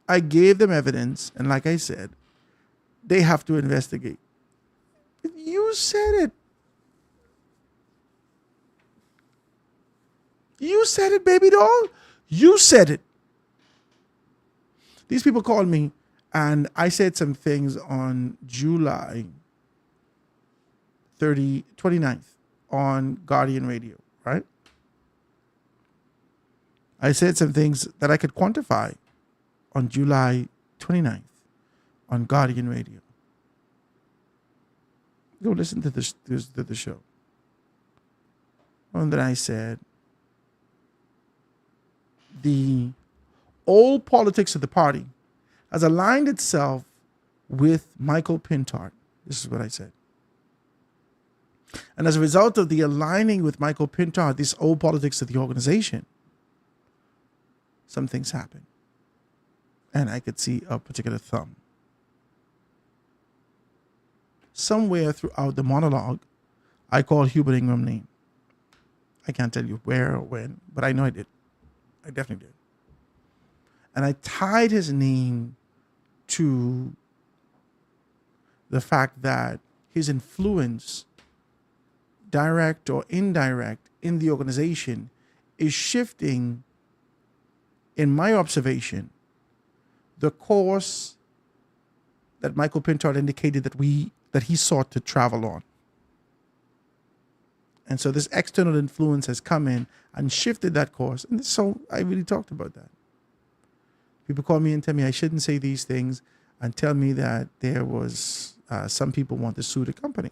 I gave them evidence, and like I said, they have to investigate. You said it. You said it, baby doll. You said it. These people called me, and I said some things on July 29th on Guardian Radio, right? I said some things that I could quantify on July 29th on Guardian Radio. Go listen to the show. And then I said, the old politics of the party has aligned itself with Michael Pintard. This is what I said. And as a result of the aligning with Michael Pintard, this old politics of the organization, some things happen. And I could see a particular thumb. somewhere throughout the monologue, I called Hubert Ingram name. I can't tell you where or when, but I know I did. I definitely did. And I tied his name to the fact that his influence, direct or indirect, in the organization is shifting, in my observation, the course that Michael Pintard indicated that he sought to travel on. And so this external influence has come in and shifted that course. And so I really talked about that. People call me and tell me I shouldn't say these things and tell me that there was some people want to sue the company.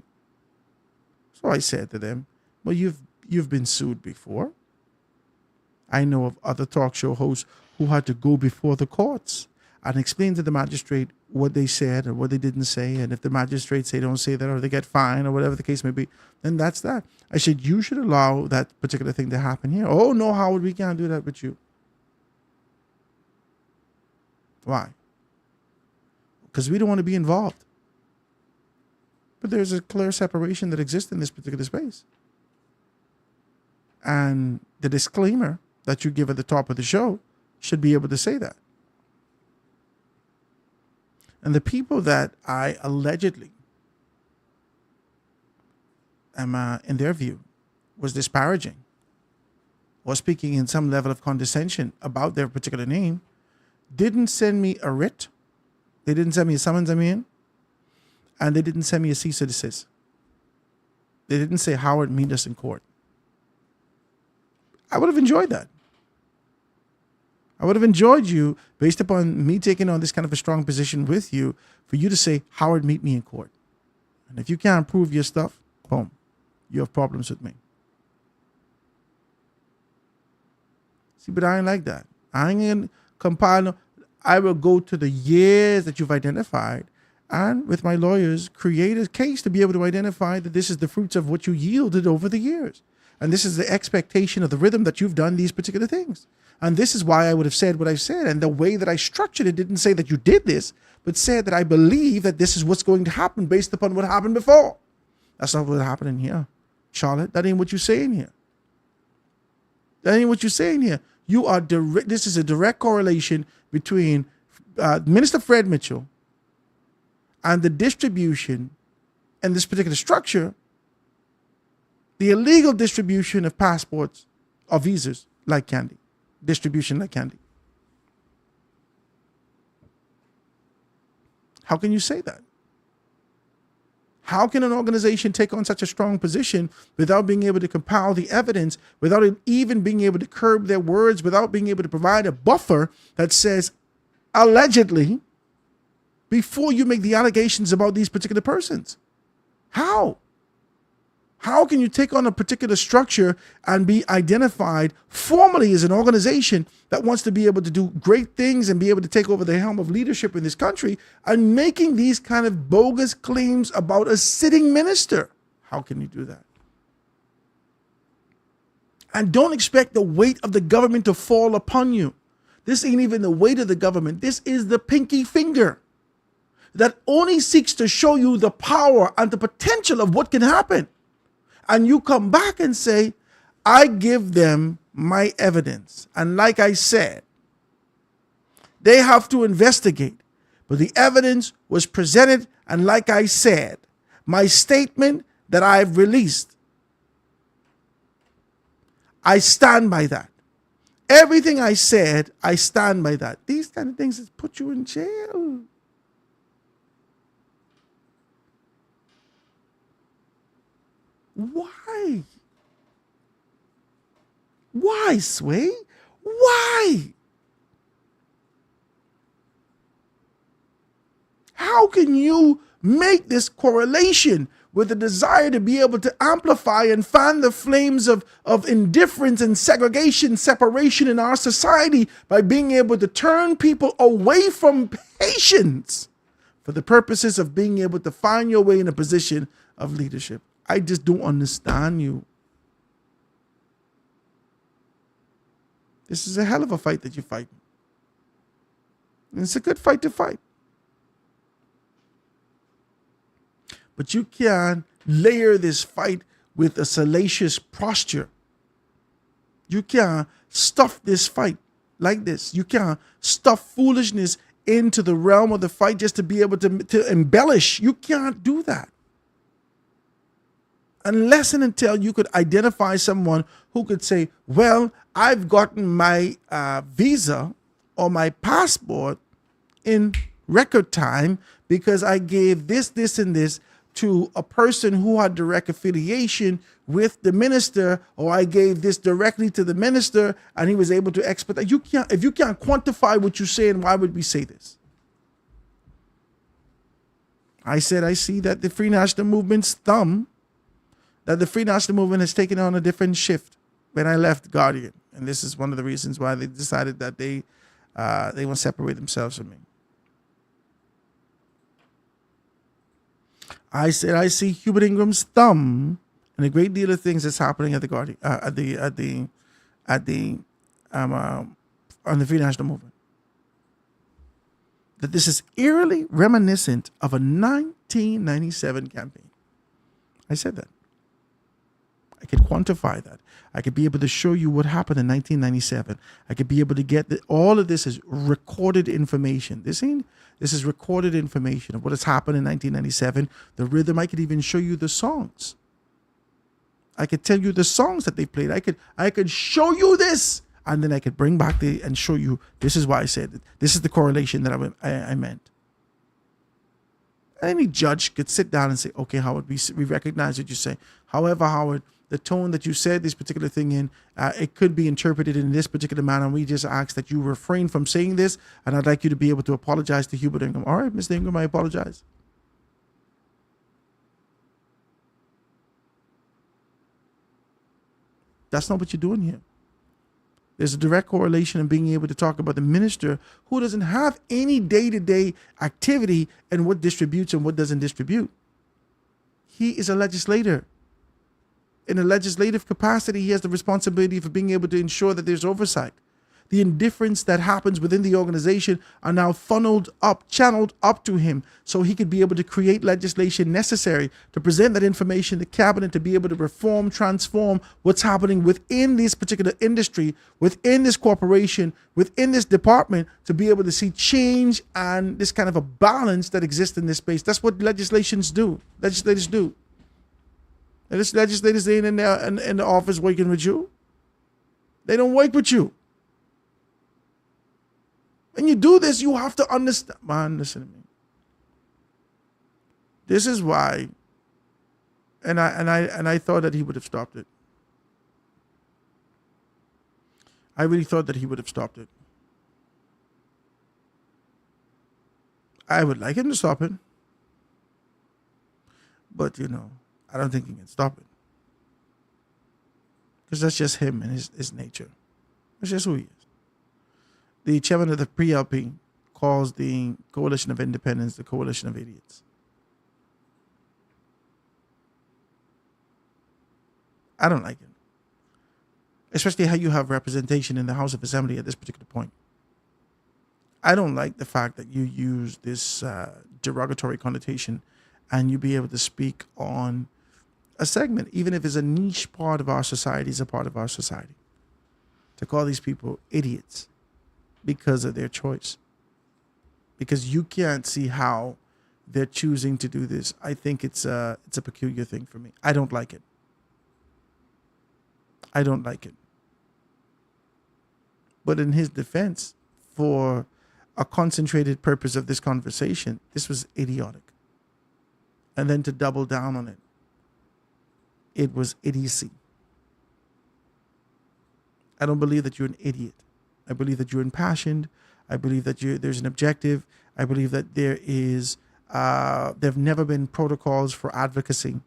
So I said to them, well, you've been sued before. I know of other talk show hosts who had to go before the courts and explain to the magistrate what they said or what they didn't say. And if the magistrate say don't say that, or they get fined or whatever the case may be, then that's that. I said, you should allow that particular thing to happen here. Oh, no, Howard, we can't do that with you. Why? Because we don't want to be involved. But there's a clear separation that exists in this particular space. And the disclaimer that you give at the top of the show should be able to say that. And the people that I allegedly am, in their view, was disparaging or speaking in some level of condescension about their particular name didn't send me a writ. They didn't send me a summons, and they didn't send me a cease or desist. They didn't say, Howard, meet us in court. I would have enjoyed that. I would have enjoyed you, based upon me taking on this kind of a strong position with you, for you to say, Howard, meet me in court. And if you can't prove your stuff, boom, you have problems with me. See, but I ain't like that. I ain't going to compile. I will go to the years that you've identified and, with my lawyers, create a case to be able to identify that this is the fruits of what you yielded over the years. And this is the expectation of the rhythm that you've done these particular things. And this is why I would have said what I said. And the way that I structured it didn't say that you did this, but said that I believe that this is what's going to happen based upon what happened before. That's not what happened in here, Charlotte. That ain't what you're saying here. That ain't what you're saying here. You are direct. This is a direct correlation between Minister Fred Mitchell and the distribution and this particular structure, the illegal distribution of passports or visas like candy. Distribution like candy. How can you say that? How can an organization take on such a strong position without being able to compile the evidence, without even being able to curb their words, without being able to provide a buffer that says, allegedly, before you make the allegations about these particular persons? How? How can you take on a particular structure and be identified formally as an organization that wants to be able to do great things and be able to take over the helm of leadership in this country and making these kind of bogus claims about a sitting minister? How can you do that? And don't expect the weight of the government to fall upon you. This ain't even the weight of the government. This is the pinky finger that only seeks to show you the power and the potential of what can happen. And you come back and say, I give them my evidence. And like I said, they have to investigate. But the evidence was presented. And like I said, my statement that I've released, I stand by that. Everything I said, I stand by that. These kind of things that put you in jail. Why? Why, Sway? Why? How can you make this correlation with the desire to be able to amplify and fan the flames of indifference and segregation, separation in our society by being able to turn people away from patience for the purposes of being able to find your way in a position of leadership? I just don't understand you. This is a hell of a fight that you're fighting. And it's a good fight to fight. but you can't layer this fight with a salacious posture. You can't stuff this fight like this. You can't stuff foolishness into the realm of the fight just to be able to embellish. You can't do that. Unless and until you could identify someone who could say, well, I've gotten my visa or my passport in record time because I gave this, this, and this to a person who had direct affiliation with the minister, or I gave this directly to the minister and he was able to expedite. You can't, if you can't quantify what you're saying, why would we say this? I said, I see that the Free National Movement's thumb, that the Free National Movement has taken on a different shift when I left Guardian. And this is one of the reasons why they decided that they want to separate themselves from me. I said, I see Hubert Ingram's thumb and a great deal of things that's happening at the Guardian, on the Free National Movement. That this is eerily reminiscent of a 1997 campaign. I said that. I could quantify that. I could be able to show you what happened in 1997. I could be able to get all of this is recorded information. This is recorded information of what has happened in 1997. The rhythm. I could even show you the songs. I could tell you the songs that they played. I could show you this, and then I could bring back and show you. This is why I said it. This is the correlation that I meant. Any judge could sit down and say, okay, Howard, we recognize what you say. However, Howard, the tone that you said this particular thing in, it could be interpreted in this particular manner. And we just ask that you refrain from saying this. And I'd like you to be able to apologize to Hubert Ingram. All right, Mr. Ingram, I apologize. That's not what you're doing here. There's a direct correlation in being able to talk about the minister who doesn't have any day-to-day activity and what distributes and what doesn't distribute. He is a legislator. In a legislative capacity, he has the responsibility for being able to ensure that there's oversight. The indifference that happens within the organization are now channeled up to him, so he could be able to create legislation necessary to present that information to cabinet to be able to reform, transform what's happening within this particular industry, within this corporation, within this department, to be able to see change and this kind of a balance that exists in this space. That's what legislators do. And this legislators ain't in the office working with you. They don't work with you. When you do this, you have to understand. Man, listen to me. This is why, and I thought that he would have stopped it. I really thought that he would have stopped it. I would like him to stop it, but I don't think he can stop it, because that's just him and his nature. That's just who he is. The chairman of the PLP calls the Coalition of Independents the Coalition of Idiots. I don't like it. Especially how you have representation in the House of Assembly at this particular point. I don't like the fact that you use this derogatory connotation and you be able to speak on a segment, even if it's a niche part of our society, is a part of our society. To call these people idiots because of their choice, because you can't see how they're choosing to do this. I think it's a peculiar thing for me. I don't like it. I don't like it. But in his defense, for a concentrated purpose of this conversation, this was idiotic. And then to double down on it, it was idiocy. I don't believe that you're an idiot. I believe that you're impassioned. I believe that there's an objective. I believe that there have never been protocols for advocacy.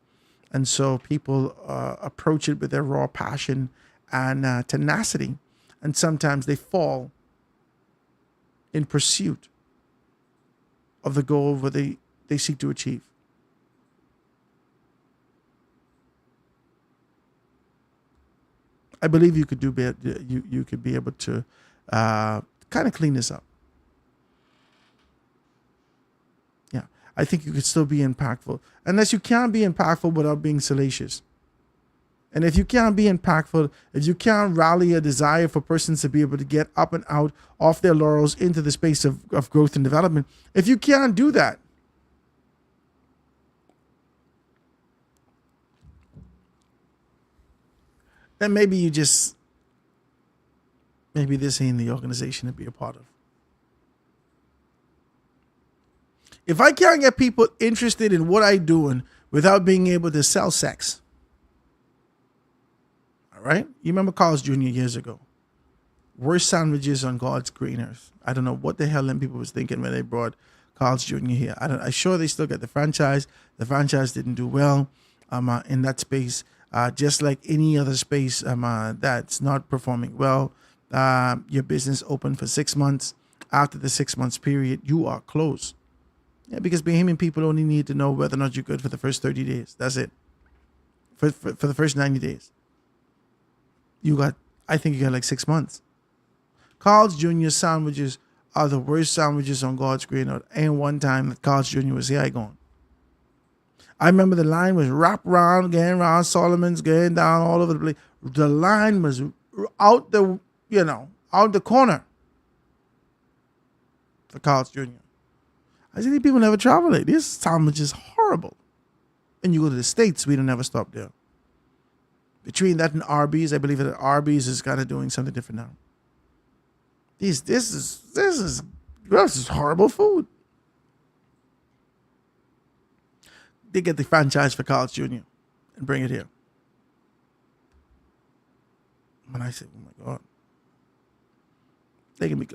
And so people approach it with their raw passion and tenacity. And sometimes they fall in pursuit of the goal where they seek to achieve. I believe you could do better. You could be able to kind of clean this up. Yeah, I think you could still be impactful. Unless you can't be impactful without being salacious. And if you can't be impactful, if you can't rally a desire for persons to be able to get up and out off their laurels into the space of growth and development, if you can't do that, then maybe this ain't the organization to be a part of. If I can't get people interested in what I'm doing without being able to sell sex, all right? You remember Carl's Jr. years ago. Worst sandwiches on God's green earth. I don't know what the hell them people was thinking when they brought Carl's Jr. here. I'm sure they still get the franchise. The franchise didn't do well in that space. Just like any other space that's not performing well. Your business open for 6 months. After the 6 months period, you are closed. Yeah, because Bahamian people only need to know whether or not you're good for the first 30 days. That's it. For the first 90 days. I think you got like 6 months. Carl's Jr. sandwiches are the worst sandwiches on God's green earth. Ain't one time that Carl's Jr. was here, I gone. I remember the line was wrapped around, getting around Solomon's, getting down all over the place. The line was out the corner for Carl's Jr. I said, these people never travel it. This sandwich is horrible. And you go to the States, we don't ever stop there. Between that and Arby's, I believe that Arby's is kind of doing something different now. This is horrible food. They get the franchise for Carl's Jr. and bring it here. And I said, oh my God.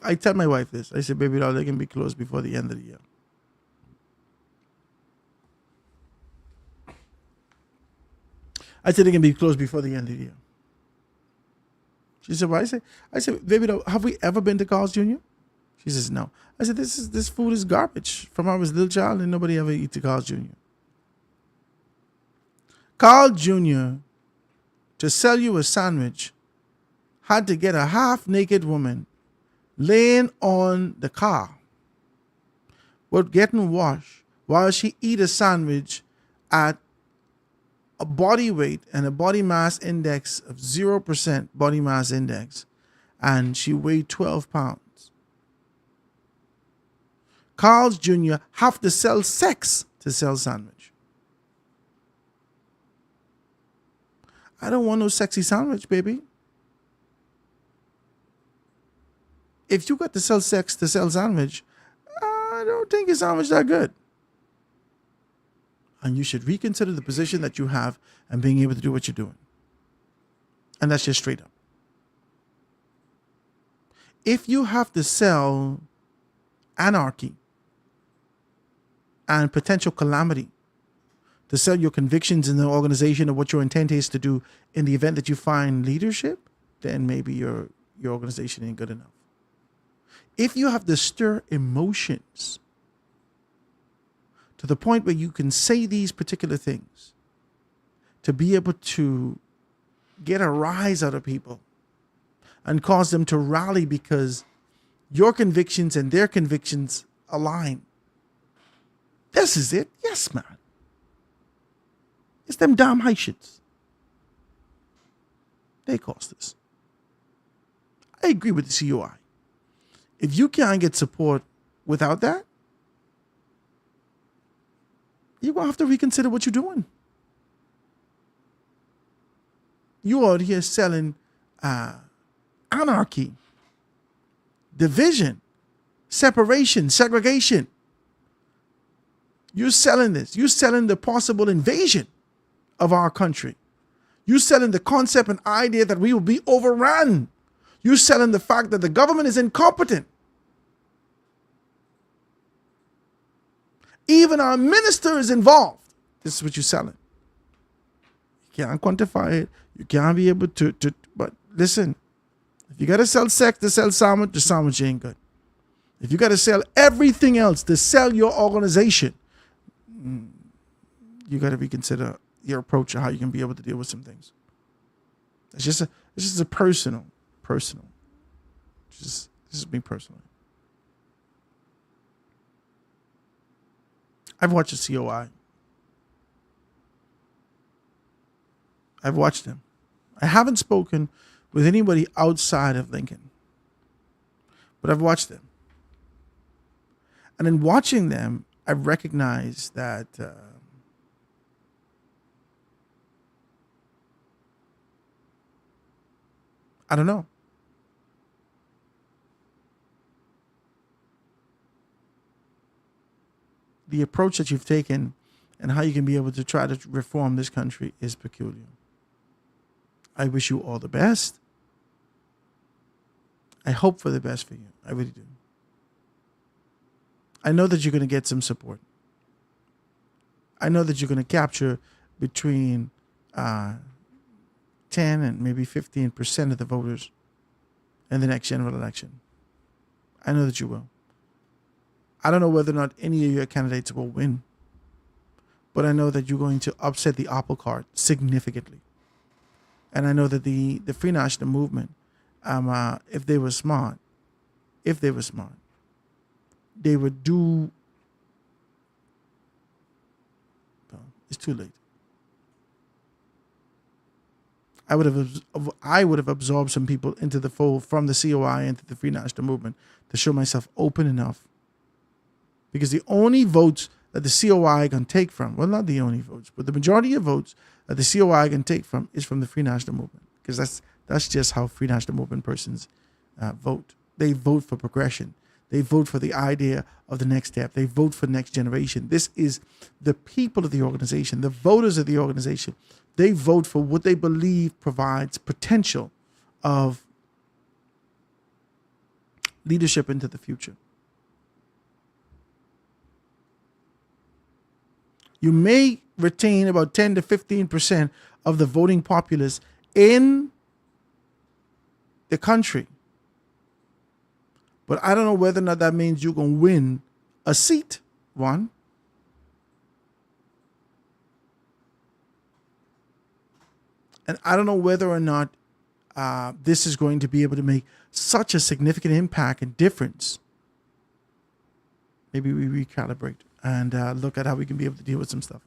I tell my wife this. I said, baby doll, they can be closed before the end of the year. I said they can be closed before the end of the year. She said, "Why?" I said, baby doll, have we ever been to Carl's Jr.? She says, no. I said, this food is garbage. From when I was a little child and nobody ever eat to Carl's Jr. Carl Jr., to sell you a sandwich, had to get a half-naked woman laying on the car with getting washed while she eat a sandwich at a body weight and a body mass index of 0% body mass index, and she weighed 12 pounds. Carl's Jr. have to sell sex to sell sandwich. I don't want no sexy sandwich, baby. If you got to sell sex to sell sandwich, I don't think your sandwich that good. And you should reconsider the position that you have and being able to do what you're doing. And that's just straight up. If you have to sell anarchy and potential calamity to sell your convictions in the organization of what your intent is to do in the event that you find leadership, then maybe your organization ain't good enough. If you have to stir emotions to the point where you can say these particular things to be able to get a rise out of people and cause them to rally because your convictions and their convictions align. This is it. Yes, man. It's them damn Haitians. They caused this. I agree with the COI. If you can't get support without that, you're going to have to reconsider what you're doing. You out here selling anarchy, division, separation, segregation. You're selling this. You're selling the possible invasion of our country. You're selling the concept and idea that we will be overrun. You're selling the fact that the government is incompetent. Even our minister is involved. This is what you're selling. You can't quantify it. You can't be able to but listen, if you got to sell sex to sell sandwich, the sandwich ain't good. If you got to sell everything else to sell your organization, you got to reconsider your approach of how you can be able to deal with some things. It's just a personal. This is me personally. I've watched the COI. I've watched them. I haven't spoken with anybody outside of Lincoln, but I've watched them. And in watching them, I've recognized that I don't know. The approach that you've taken and how you can be able to try to reform this country is peculiar. I wish you all the best. I hope for the best for you. I really do. I know that you're going to get some support. I know that you're going to capture between 10 and maybe 15% of the voters in the next general election. I know that you will. I don't know whether or not any of your candidates will win, but I know that you're going to upset the apple cart significantly. And I know that the Free National Movement, if they were smart, they would do. Well, it's too late. I would have absorbed some people into the fold from the COI into the Free National Movement to show myself open enough. Because the only votes that the COI can take from, well, not the only votes, but the majority of votes that the COI can take from is from the Free National Movement. Because that's just how Free National Movement persons vote. They vote for progression. They vote for the idea of the next step. They vote for the next generation. This is the people of the organization, the voters of the organization. They vote for what they believe provides potential of leadership into the future. You may retain about 10 to 15% of the voting populace in the country. But I don't know whether or not that means you can win a seat, one. And I don't know whether or not this is going to be able to make such a significant impact and difference. Maybe we recalibrate and look at how we can be able to deal with some stuff.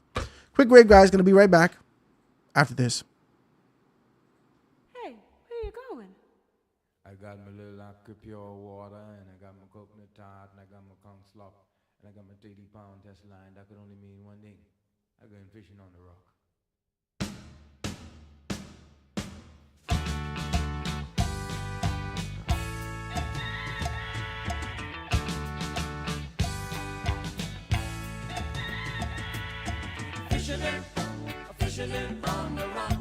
Quick break, guys. Going to be right back after this. Hey, where you going? I got my little aqua pure water, and I got my coconut tart, and I got my conch slop, and I got my 30-pound test line. That could only mean one thing. I'm going fishing on the rock. Fishing on the rock.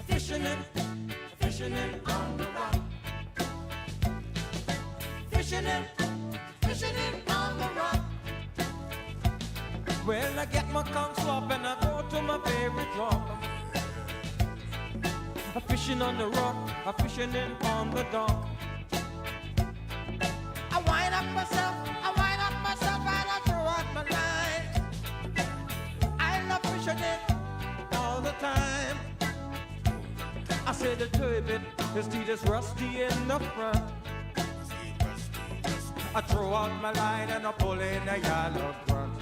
Fishing on the rock. Fishing on the rock. Well, I get my conch slop and I go to my favorite drop. I'm fishing on the rock. I'm fishing on the dock. I wind up myself and I throw out my line. All the time. I said the turbot, his teeth is rusty in the front. I throw out my line and I pull in a yellow grunt.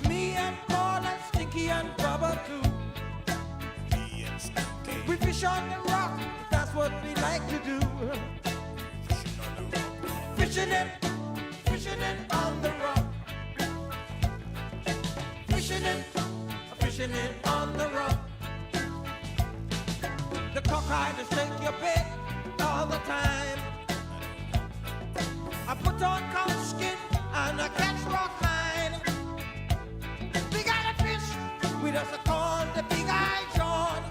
Me and Paul and Stinky and Bubba too. We fish on the rock, that's what we like to do. Fishing it on the rock. Fishing it on the rock. The cockeye to shake your bait all the time. I put on conch skin and I catch rock line. We got a fish with us called the Big Eye John.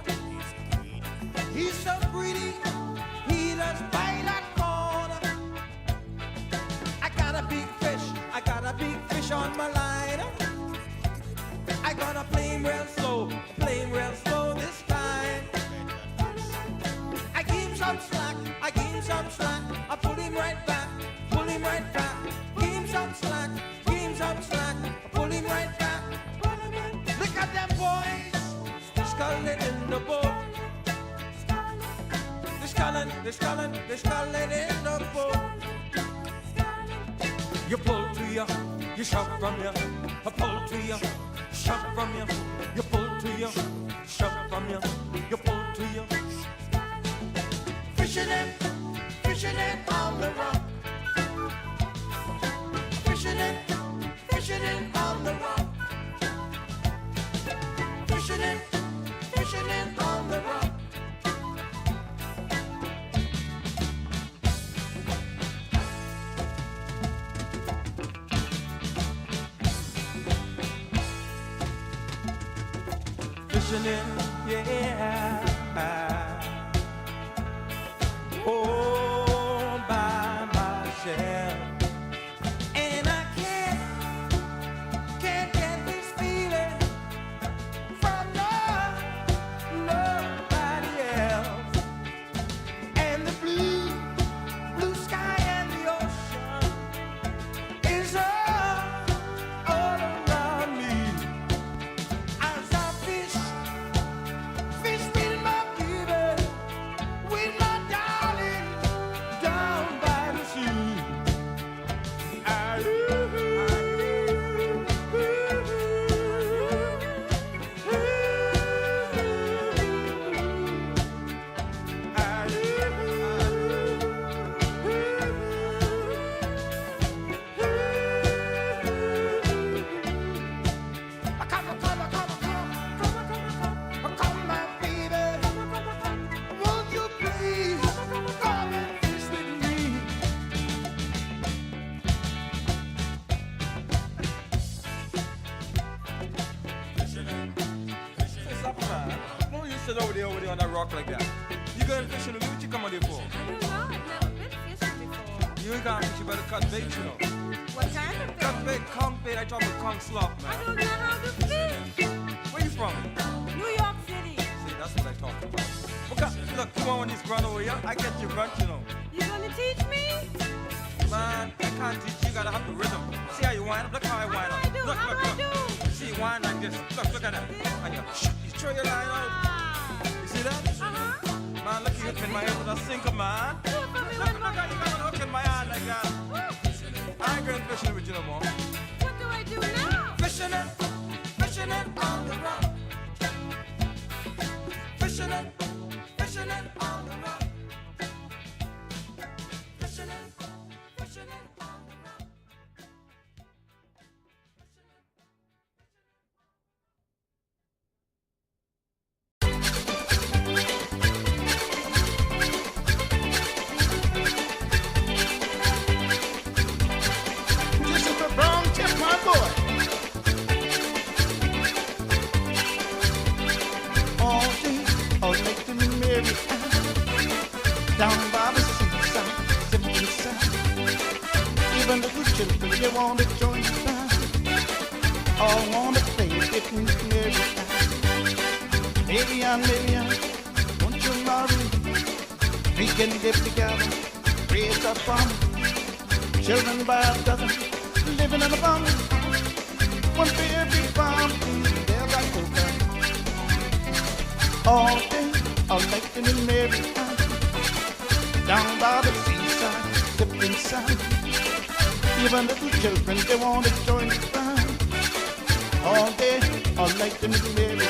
He's so greedy, he does bite that corn. I got a big fish on my line. I gotta play him real slow this time. I give him some slack, I pull him right back. Give him some slack, I pull him right back. Look at them boys, sculling in the boat. They're sculling in the boat. you pull to you, you shove from you, I pull to you, shove from you, you pull to you, shove from you, you pull to you. Fishing it on the rock. Fishing it on the rock. Fishing it on the rock. Fishing it, yeah. Oh, by myself. And I can't get this feeling from nobody else. And the blue sky and the ocean is all around me. As I fish with my baby, with my darling down by the sea. Come, my baby. Won't you please come and fish with me? Stop, man. No, you sit over there on that rock like that. You going fishing with me? What you come out here for? I don't know. I've never been fishing before. You ain't gonna fish, you better cut bait, you know. What kind of Cut fish? bait, conch bait, I talk about conch slop, I man. don't know how to fish. Where you from? New York City. See, that's what I talk about. Look, come on, this run over here. I get you run, you know. You gonna teach me? Man, I can't teach you, gotta have the rhythm. See how you wind up? Look how I wind up. How do I do? Look, How look, do I look. do? See, wind like this. Look at that. And you throw your line out. Ah. You see that? Uh-huh. Man, look, you hit me in my head with a sinker, man. Do it for me Look, with look how you got a hook in my hand like that. Woo. I ain't going fishing with you no more. What do I do now? Fishing it on the rock. Fishing it on the rock. Fishing it on the rock. This is the brown tip, my boy. All day, all night to Mary down by the seaside, sipping sun. Even little children, they want to join the band. All want to play with Mary Marianne, won't you marry me? We can live together, raise a farm. Children by a dozen, living in a bum. One baby farm, there I go back. All day, all night in Mary down by the seaside, sipping sun. Even little children, they want to join the band. All day, all night in Mary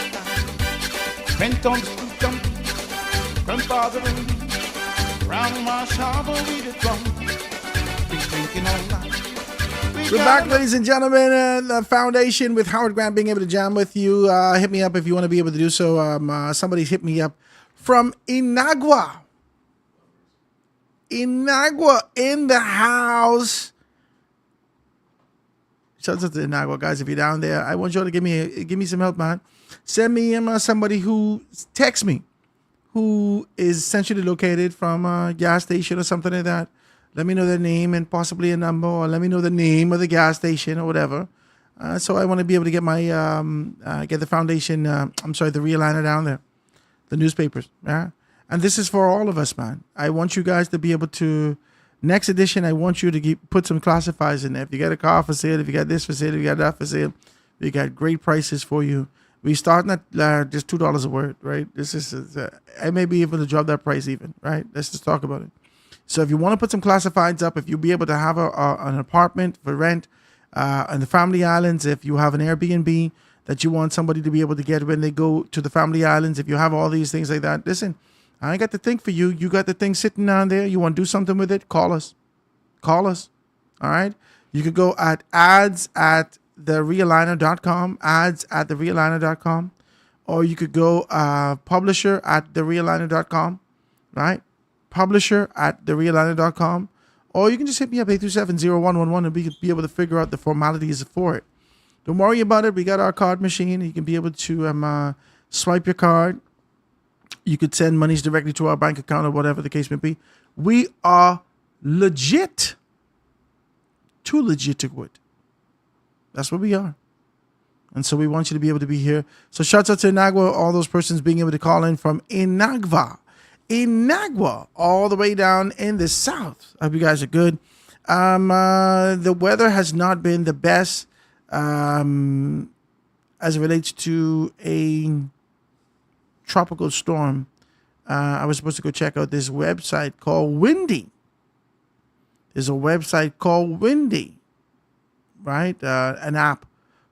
went on the street jumping, grandfather and me. Round my shovel, we did drum. Drinking all night. We're back, ladies and gentlemen. The Foundation with Howard Grant being able to jam with you. Hit me up if you want to be able to do so. Somebody's hit me up from Inagua. Inagua in the house. Shout out to Inagua, guys. If you're down there, I want you all to give me some help, man. Send me somebody who text me, who is centrally located from a gas station or something like that. Let me know their name and possibly a number, or let me know the name of the gas station or whatever. So I want to be able to get my get the foundation. The realigner down there, the newspapers. Yeah, and this is for all of us, man. I want you guys to be able to. Next edition, I want you to put some classifiers in there. If you got a car for sale, if you got this for sale, if you got that for sale, we got great prices for you. We starting at just $2 a word, right? This is I may be able to drop that price even, right? Let's just talk about it. So if you want to put some classifieds up, if you'll be able to have an apartment for rent in the Family Islands, if you have an Airbnb that you want somebody to be able to get when they go to the Family Islands, if you have all these things like that, listen, I ain't got the thing for you. You got the thing sitting down there. You want to do something with it? Call us. Call us. All right. You could go at ads@therealigner.com, ads@therealigner.com, or you could go publisher@therealigner.com, right? Publisher@therealigner.com, or you can just hit me up 827-0111 and be able to figure out the formalities for it. Don't worry about it. We got our card machine. You can be able to swipe your card. You could send monies directly to our bank account or whatever the case may be. We are legit. Too legit to quit. That's what we are. And so we want you to be able to be here. So shouts out to Inagua, all those persons being able to call in from Inagua, all the way down in the south. I hope you guys are good. The weather has not been the best as it relates to a tropical storm. I was supposed to go check out this website called Windy. There's a website called Windy, right? An app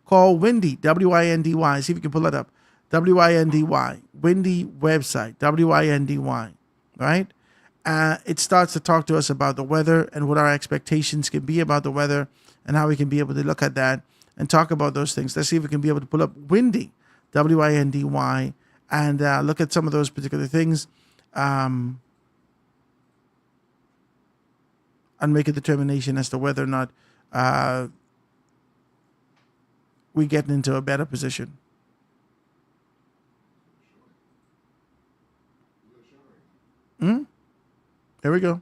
called Windy, W-I-N-D-Y. See if you can pull it up. W-I-N-D-Y, Windy website, W-I-N-D-Y, right? It starts to talk to us about the weather and what our expectations can be about the weather and how we can be able to look at that and talk about those things. Let's see if we can be able to pull up Windy, W-I-N-D-Y, and look at some of those particular things. And make a determination as to whether or not we get into a better position. There we go.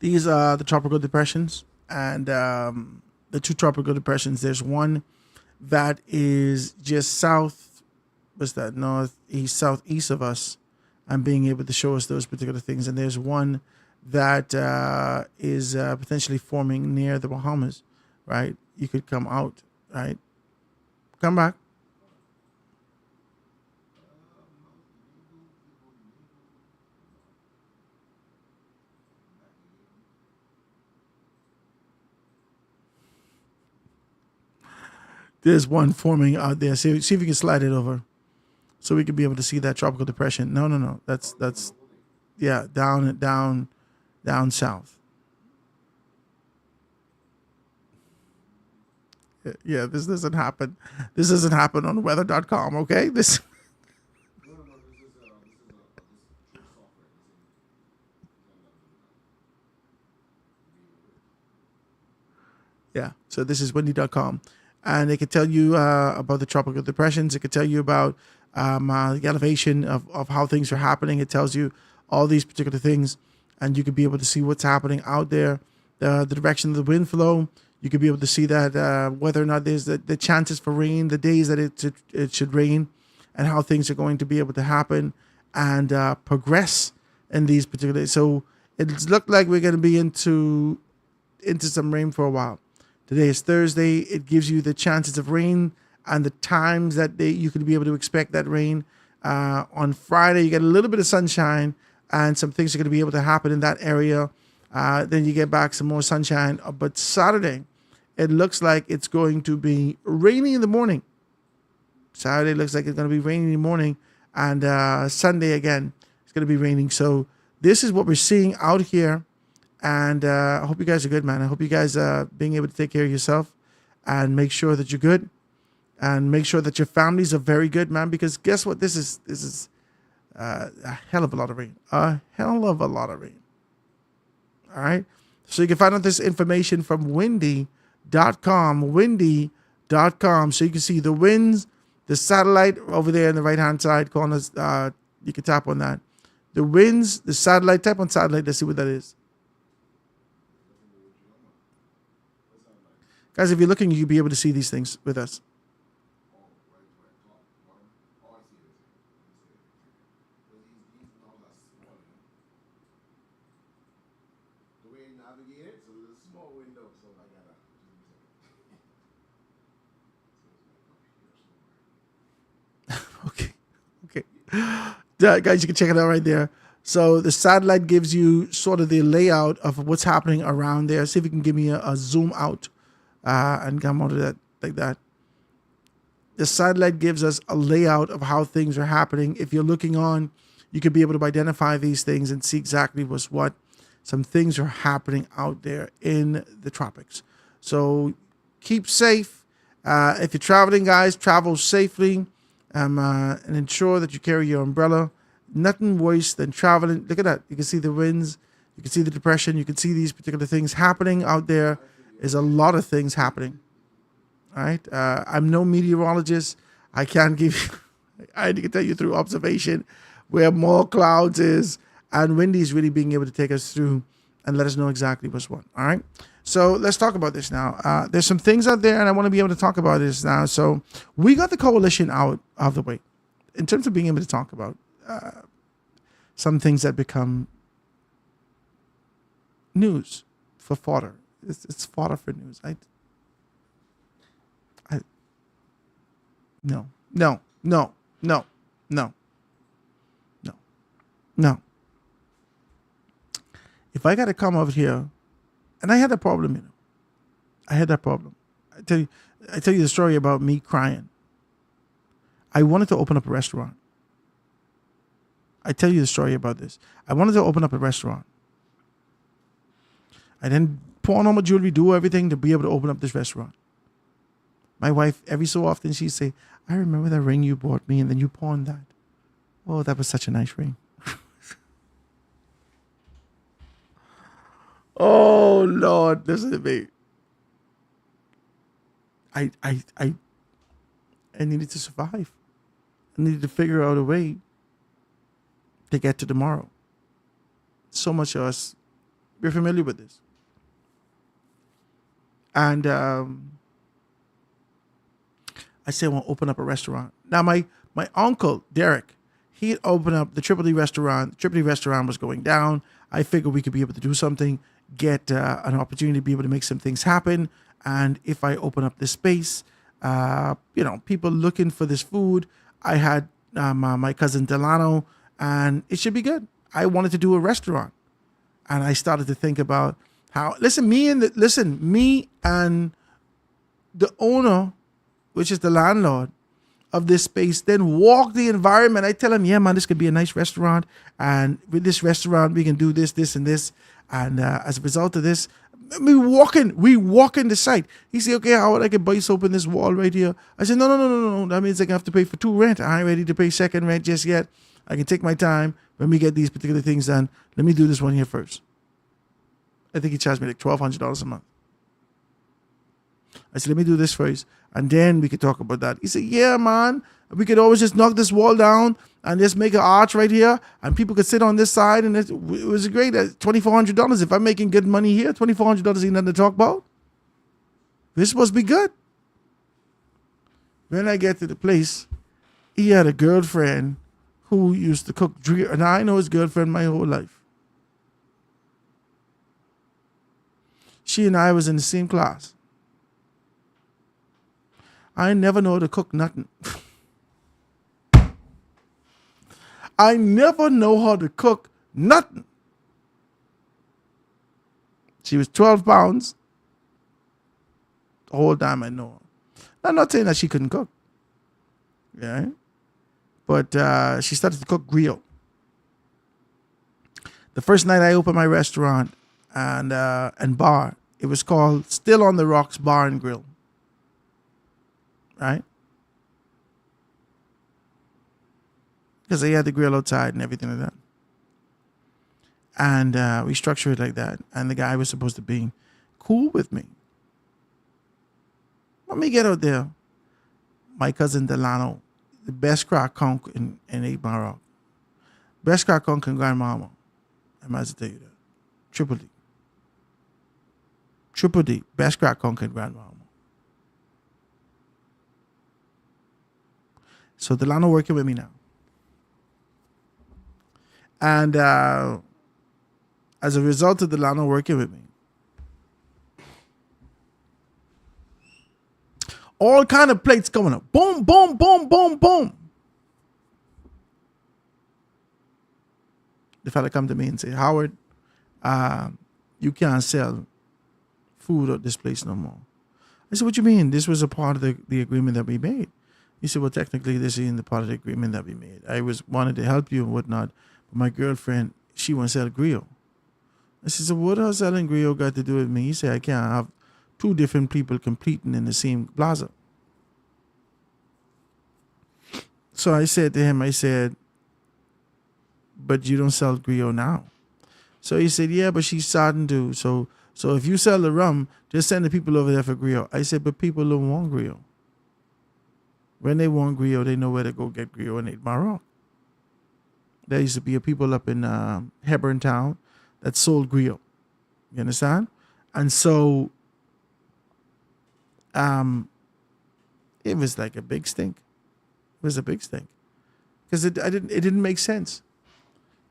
These are the tropical depressions, and the two tropical depressions. There's one that is just south, what's that, northeast, southeast of us, and being able to show us those particular things. And there's one that is potentially forming near the Bahamas, right? You could come out, right? Come back. There's one forming out there. See if you can slide it over, so we can be able to see that tropical depression. No. That's yeah, down south. Yeah, this doesn't happen. This doesn't happen on weather.com, okay? This Yeah, so this is windy.com. And it could tell you about the tropical depressions. It could tell you about the elevation of how things are happening. It tells you all these particular things, and you could be able to see what's happening out there, the direction of the wind flow. You could be able to see that whether or not there's the chances for rain, the days that it should rain, and how things are going to be able to happen and progress in these particular days. So it's looked like we're going to be into some rain for a while. Today is Thursday. It gives you the chances of rain and the times that you could be able to expect that rain. On Friday, you get a little bit of sunshine and some things are going to be able to happen in that area. Then you get back some more sunshine. But Saturday, it looks like it's going to be rainy in the morning. Saturday looks like it's going to be rainy in the morning. And Sunday, again, it's going to be raining. So this is what we're seeing out here. And I hope you guys are good, man. I hope you guys are being able to take care of yourself and make sure that you're good and make sure that your families are very good, man. Because guess what? This is a hell of a lot of rain. A hell of a lot of rain. All right. So you can find out this information from windy.com, windy.com. So you can see the winds, the satellite over there on the right-hand side corner. You can tap on that. The winds, the satellite, tap on satellite. Let's see what that is. Guys, if you're looking, you'll be able to see these things with us. Okay. Guys, you can check it out right there. So the satellite gives you sort of the layout of what's happening around there. See if you can give me a zoom out and come out of that like that. The satellite gives us a layout of how things are happening. If you're looking on, you can be able to identify these things and see exactly what's what. Some things are happening out there in the tropics. So keep safe. If you're traveling, guys, travel safely and ensure that you carry your umbrella. Nothing worse than traveling. Look at that. You can see the winds. You can see the depression. You can see these particular things happening out there. There's a lot of things happening. All right. I'm no meteorologist. I can't give you, I can tell you through observation where more clouds is, and Wendy's really being able to take us through and let us know exactly what's what. All right. So let's talk about this now. There's some things out there, and I want to be able to talk about this now. So we got the coalition out of the way in terms of being able to talk about some things that become news for fodder. It's fodder for news. No. If I got to come over here, and I had a problem, I had that problem. I tell you the story about me crying. I wanted to open up a restaurant. I tell you the story about this. I wanted to open up a restaurant. I then pawn on my jewelry, do everything to be able to open up this restaurant. My wife, every so often, she'd say, I remember that ring you bought me and then you pawned that. Oh, that was such a nice ring. Oh, Lord, listen to me. I needed to survive. I needed to figure out a way to get to tomorrow. So much of us, we're familiar with this. And I said, I want to open up a restaurant. Now, my uncle, Derek, he had opened up the Triple D restaurant. The Triple D restaurant was going down. I figured we could be able to do something, get an opportunity to be able to make some things happen. And if I open up this space, people looking for this food. I had my cousin Delano, and it should be good. I wanted to do a restaurant. And I started to think about how, me and the owner, which is the landlord of this space, then walk the environment. I tell him, yeah, man, this could be a nice restaurant. And with this restaurant, we can do this, this, and this. And as a result of this, we walk in the site. He said, okay, how would I get base open this wall right here? I said, no. That means I have to pay for 2 rent. I ain't ready to pay second rent just yet. I can take my time when we get these particular things done. Let me do this one here first. I think he charged me like $1,200 a month. I said, let me do this first, and then we could talk about that. He said, yeah, man, we could always just knock this wall down and just make an arch right here, and people could sit on this side, and it was great. $2,400. If I'm making good money here, $2,400 ain't nothing to talk about. This supposed to be good. When I get to the place, he had a girlfriend who used to cook, and I know his girlfriend my whole life. She and I was in the same class. I never know how to cook nothing. I never know how to cook nothing. She was 12 pounds. The whole time I know her. I'm not saying that she couldn't cook. Yeah. But she started to cook griot. The first night I opened my restaurant and bar, it was called Still on the Rocks Bar and Grill. Right? Because they had the grill outside and everything like that. And we structured it like that. And the guy was supposed to be cool with me. Let me get out there. My cousin Delano, the best crack conch in 8 Mile Rock. Best crack conch in Grandmama. I might as well tell you that. Triple D. Triple D. Best crack conch in Grandmama. So Delano working with me now. And as a result of Delano working with me, all kind of plates coming up. Boom, boom, boom, boom, boom. the fella come to me and say, Howard, you can't sell food at this place no more. I said, what you mean? This was a part of the agreement that we made. He said, well, technically, this isn't the part of the agreement that we made. I wanted to help you and whatnot, but my girlfriend, she wants to sell griot. I said, so what has selling griot got to do with me? He said, I can't have two different people competing in the same plaza. So I said to him, but you don't sell griot now. So he said, yeah, but she's starting to. So if you sell the rum, just send the people over there for griot. I said, but people don't want griot. When they want griot, they know where to go get griot in 8 Mile Rock. There used to be a people up in Hebron Town that sold griot. You understand? And so it was like a big stink. It was a big stink. Because it didn't make sense.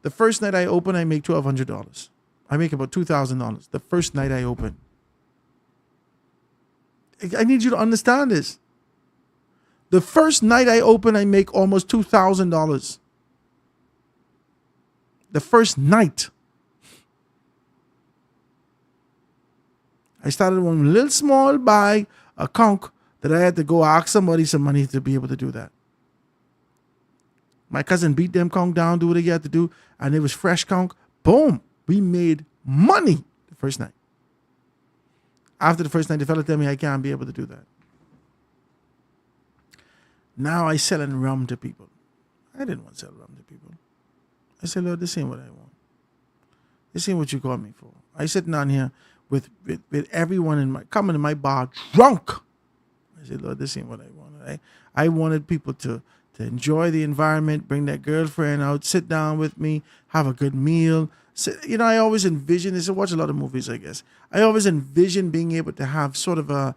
The first night I open, I make $1,200. I make about $2,000 the first night I open. I need you to understand this. The first night I open, I make almost $2,000. The first night. I started one little small buy, a conch, that I had to go ask somebody some money to be able to do that. My cousin beat them conch down, do what he had to do, and it was fresh conch. Boom. We made money the first night. After the first night, the fella told me I can't be able to do that. Now I selling rum to people. I didn't want to sell rum to people. I said, Lord, this ain't what I want. This ain't what you called me for. I sitting down here with everyone coming to my bar drunk. I said, Lord, this ain't what I wanted. I wanted people to enjoy the environment, bring their girlfriend out, sit down with me, have a good meal. So, I always envision this. I watch a lot of movies, I guess. I always envision being able to have sort of a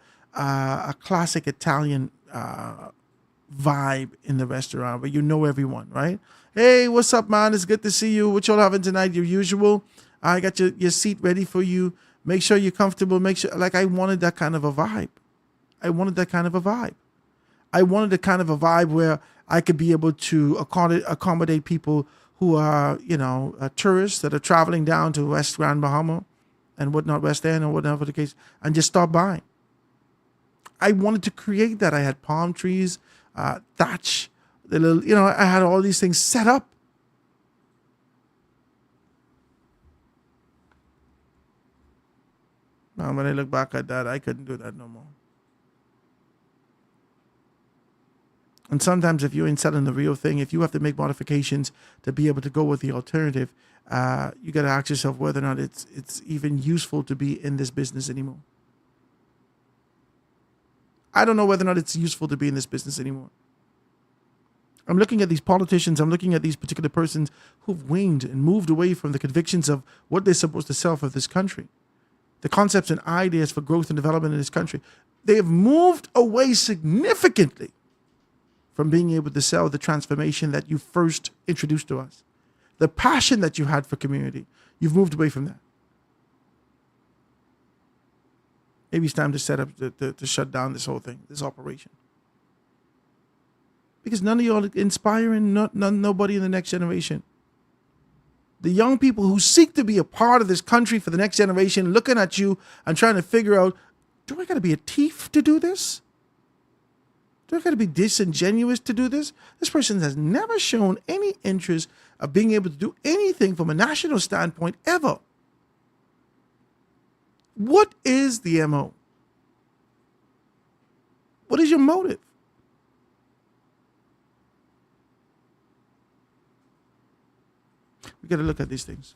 classic Italian vibe in the restaurant where you know everyone, right? Hey, what's up, man? It's good to see you. What y'all having tonight? Your usual. I got your seat ready for you. Make sure you're comfortable. Make sure, I wanted that kind of a vibe. I wanted the kind of a vibe where I could be able to accommodate people who are, tourists that are traveling down to West Grand Bahama and whatnot, West End or whatever the case, and just stop by. I wanted to create that. I had palm trees, thatch, the little, I had all these things set up. Now, when I look back at that, I couldn't do that no more. And sometimes if you ain't selling the real thing, if you have to make modifications to be able to go with the alternative, you got to ask yourself whether or not it's even useful to be in this business anymore. I don't know whether or not it's useful to be in this business anymore. I'm looking at these politicians. I'm looking at these particular persons who've waned and moved away from the convictions of what they're supposed to sell for this country. The concepts and ideas for growth and development in this country. They have moved away significantly from being able to sell the transformation that you first introduced to us. The passion that you had for community. You've moved away from that. Maybe it's time to set up, to shut down this whole thing, this operation. Because none of y'all are inspiring nobody in the next generation. The young people who seek to be a part of this country for the next generation, looking at you and trying to figure out, do I got to be a thief to do this? Do I got to be disingenuous to do this? This person has never shown any interest of being able to do anything from a national standpoint ever. What is the MO? What is your motive? We got to look at these things.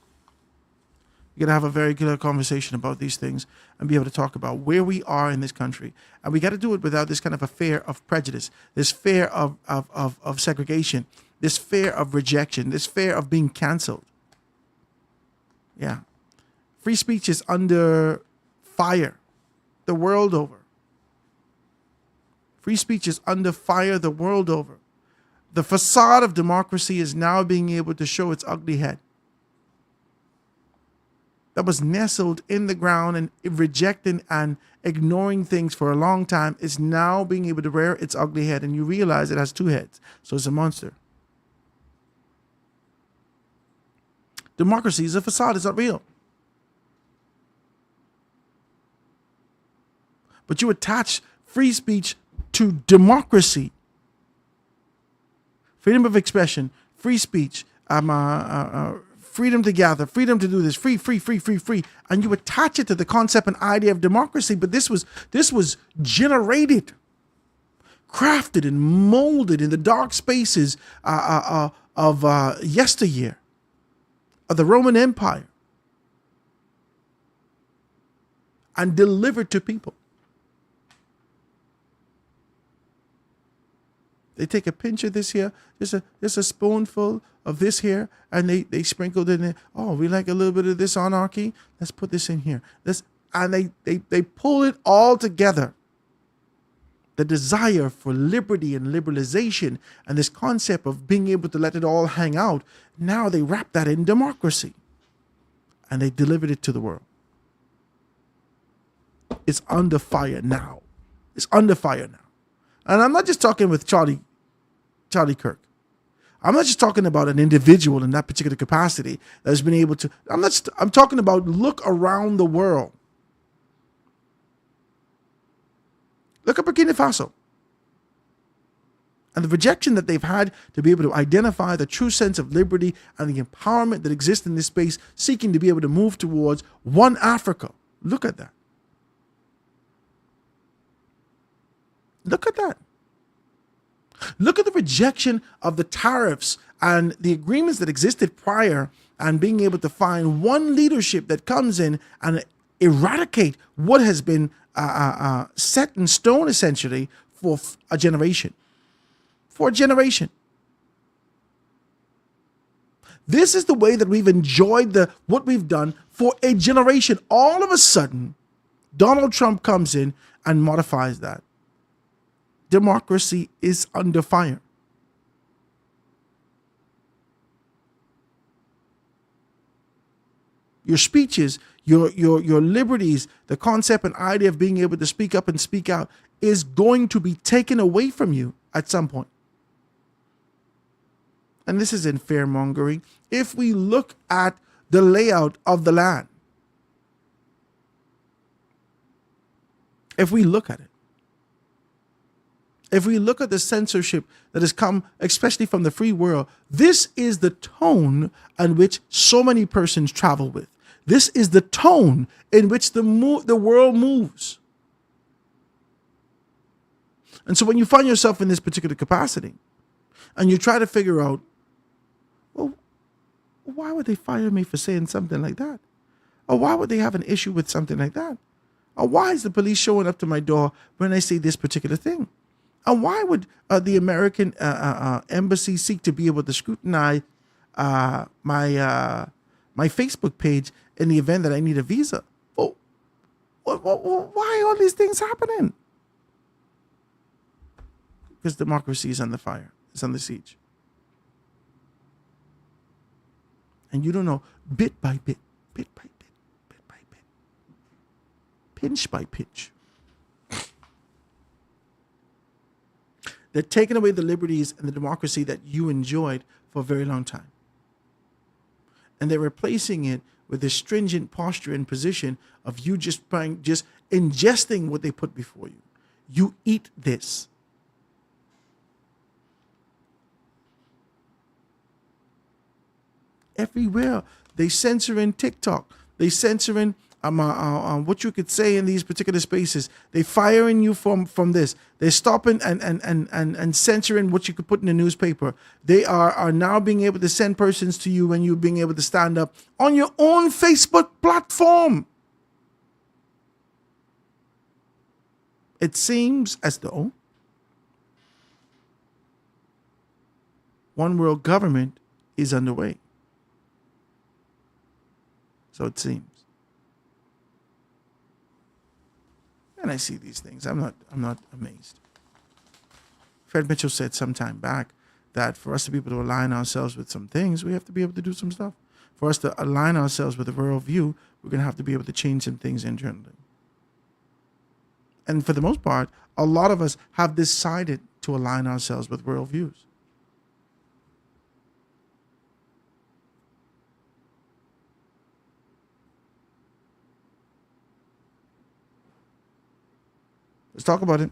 We got to have a very clear conversation about these things and be able to talk about where we are in this country. And we got to do it without this kind of a fear of prejudice, this fear of segregation, this fear of rejection, this fear of being canceled. Yeah. Free speech is under fire the world over. Free speech is under fire the world over. The facade of democracy is now being able to show its ugly head. That was nestled in the ground and rejecting and ignoring things for a long time is now being able to rear its ugly head, and you realize it has two heads, so it's a monster. Democracy is a facade. It's not real. But you attach free speech to democracy, freedom of expression, free speech, freedom to gather, freedom to do this, free, and you attach it to the concept and idea of democracy. But this was generated, crafted, and molded in the dark spaces of yesteryear, of the Roman Empire, and delivered to people. They take a pinch of this here, just a spoonful of this here, and they sprinkled it in there. Oh, we like a little bit of this anarchy. Let's put this in here. And they pull it all together. The desire for liberty and liberalization and this concept of being able to let it all hang out. Now they wrap that in democracy. And they delivered it to the world. It's under fire now. It's under fire now. And I'm not just talking with Charlie Kirk. I'm not just talking about an individual in that particular capacity that has been able to. I'm talking about look around the world. Look at Burkina Faso. And the rejection that they've had to be able to identify the true sense of liberty and the empowerment that exists in this space, seeking to be able to move towards one Africa. Look at that. Look at that. Look at the rejection of the tariffs and the agreements that existed prior, and being able to find one leadership that comes in and eradicate what has been set in stone essentially for a generation. For a generation. This is the way that we've enjoyed what we've done for a generation. All of a sudden, Donald Trump comes in and modifies that. Democracy is under fire. Your speeches, your liberties, the concept and idea of being able to speak up and speak out is going to be taken away from you at some point. And this isn't fear-mongering. If we look at the layout of the land, if we look at it, if we look at the censorship that has come, especially from the free world, this is the tone in which so many persons travel with. This is the tone in which the world moves. And so when you find yourself in this particular capacity, and you try to figure out, well, why would they fire me for saying something like that? Or why would they have an issue with something like that? Or why is the police showing up to my door when I say this particular thing? And why would the American embassy seek to be able to scrutinize my Facebook page in the event that I need a visa? Well, why are all these things happening? Because democracy is under fire. It's under siege. And you don't know, bit by bit, bit by bit, bit by bit, pinch by pinch. They're taking away the liberties and the democracy that you enjoyed for a very long time. And they're replacing it with this stringent posture and position of you just ingesting what they put before you. You eat this. Everywhere. They censor in TikTok. They censor in what you could say in these particular spaces. They're firing you from this. They're stopping and censoring what you could put in the newspaper. They are now being able to send persons to you and you being able to stand up on your own Facebook platform. It seems as though one world government is underway. So it seems. And I see these things. I'm not amazed. Fred Mitchell said some time back that for us to be able to align ourselves with some things, we have to be able to do some stuff. For us to align ourselves with the world view, we're going to have to be able to change some things internally. And for the most part, a lot of us have decided to align ourselves with world views. Let's talk about it.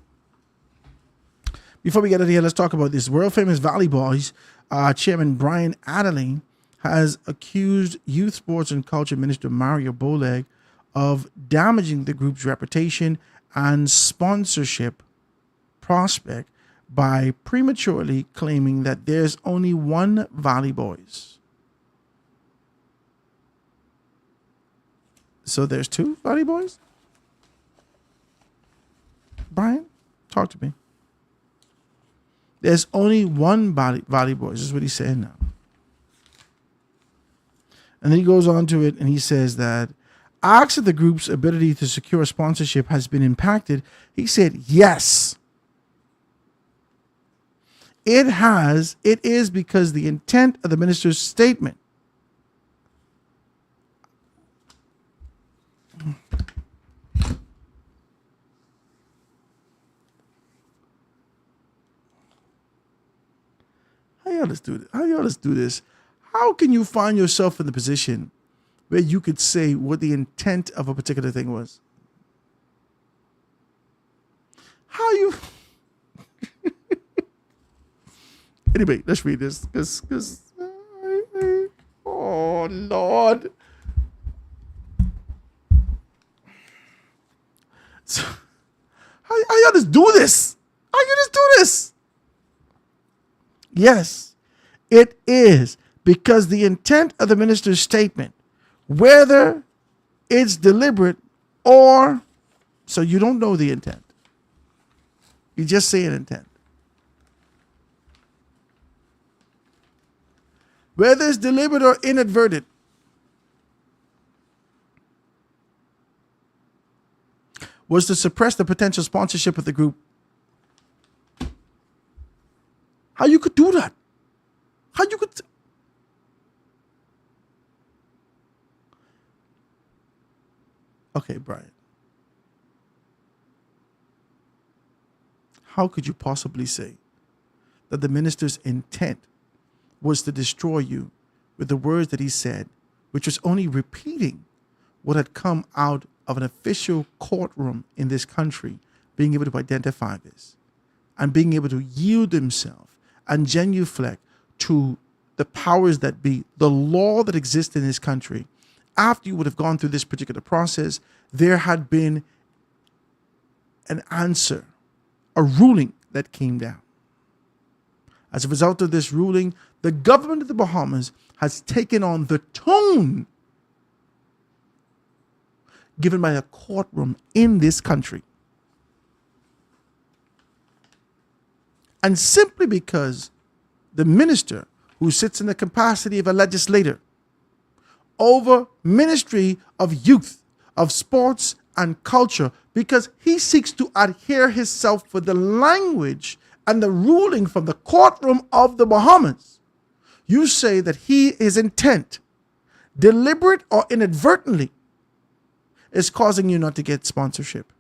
Before we get out of here, let's talk about this. World famous Valley Boys chairman Brian Adderley has accused youth sports and culture minister Mario Boleg of damaging the group's reputation and sponsorship prospect by prematurely claiming that there's only one Valley Boys. So there's two Valley Boys? Brian, talk to me. There's only one Valley Boys. This is what he's saying now. And then he goes on to it and he says that asked if the group's ability to secure sponsorship has been impacted, he said yes. It has. It is because the intent of the minister's statement. How y'all let's do this? How y'all let's do this? How can you find yourself in the position where you could say what the intent of a particular thing was? How you? Anyway, let's read this. Oh Lord. So, how y'all just do this? How you just do this? Yes, it is because the intent of the minister's statement, whether it's deliberate or, so you don't know the intent. You just say an intent. Whether it's deliberate or inadvertent, was to suppress the potential sponsorship of the group. How you could do that? How you could? Okay, Brian. How could you possibly say that the minister's intent was to destroy you with the words that he said, which was only repeating what had come out of an official courtroom in this country, being able to identify this and being able to yield himself and genuflect to the powers that be, the law that exists in this country. After you would have gone through this particular process, there had been an answer, a ruling that came down. As a result of this ruling, the government of the Bahamas has taken on the tone given by a courtroom in this country. And simply because the minister who sits in the capacity of a legislator over Ministry of Youth, of Sports and Culture, because he seeks to adhere himself for the language and the ruling from the courtroom of the Bahamas, you say that his intent, deliberate or inadvertently, is causing you not to get sponsorship.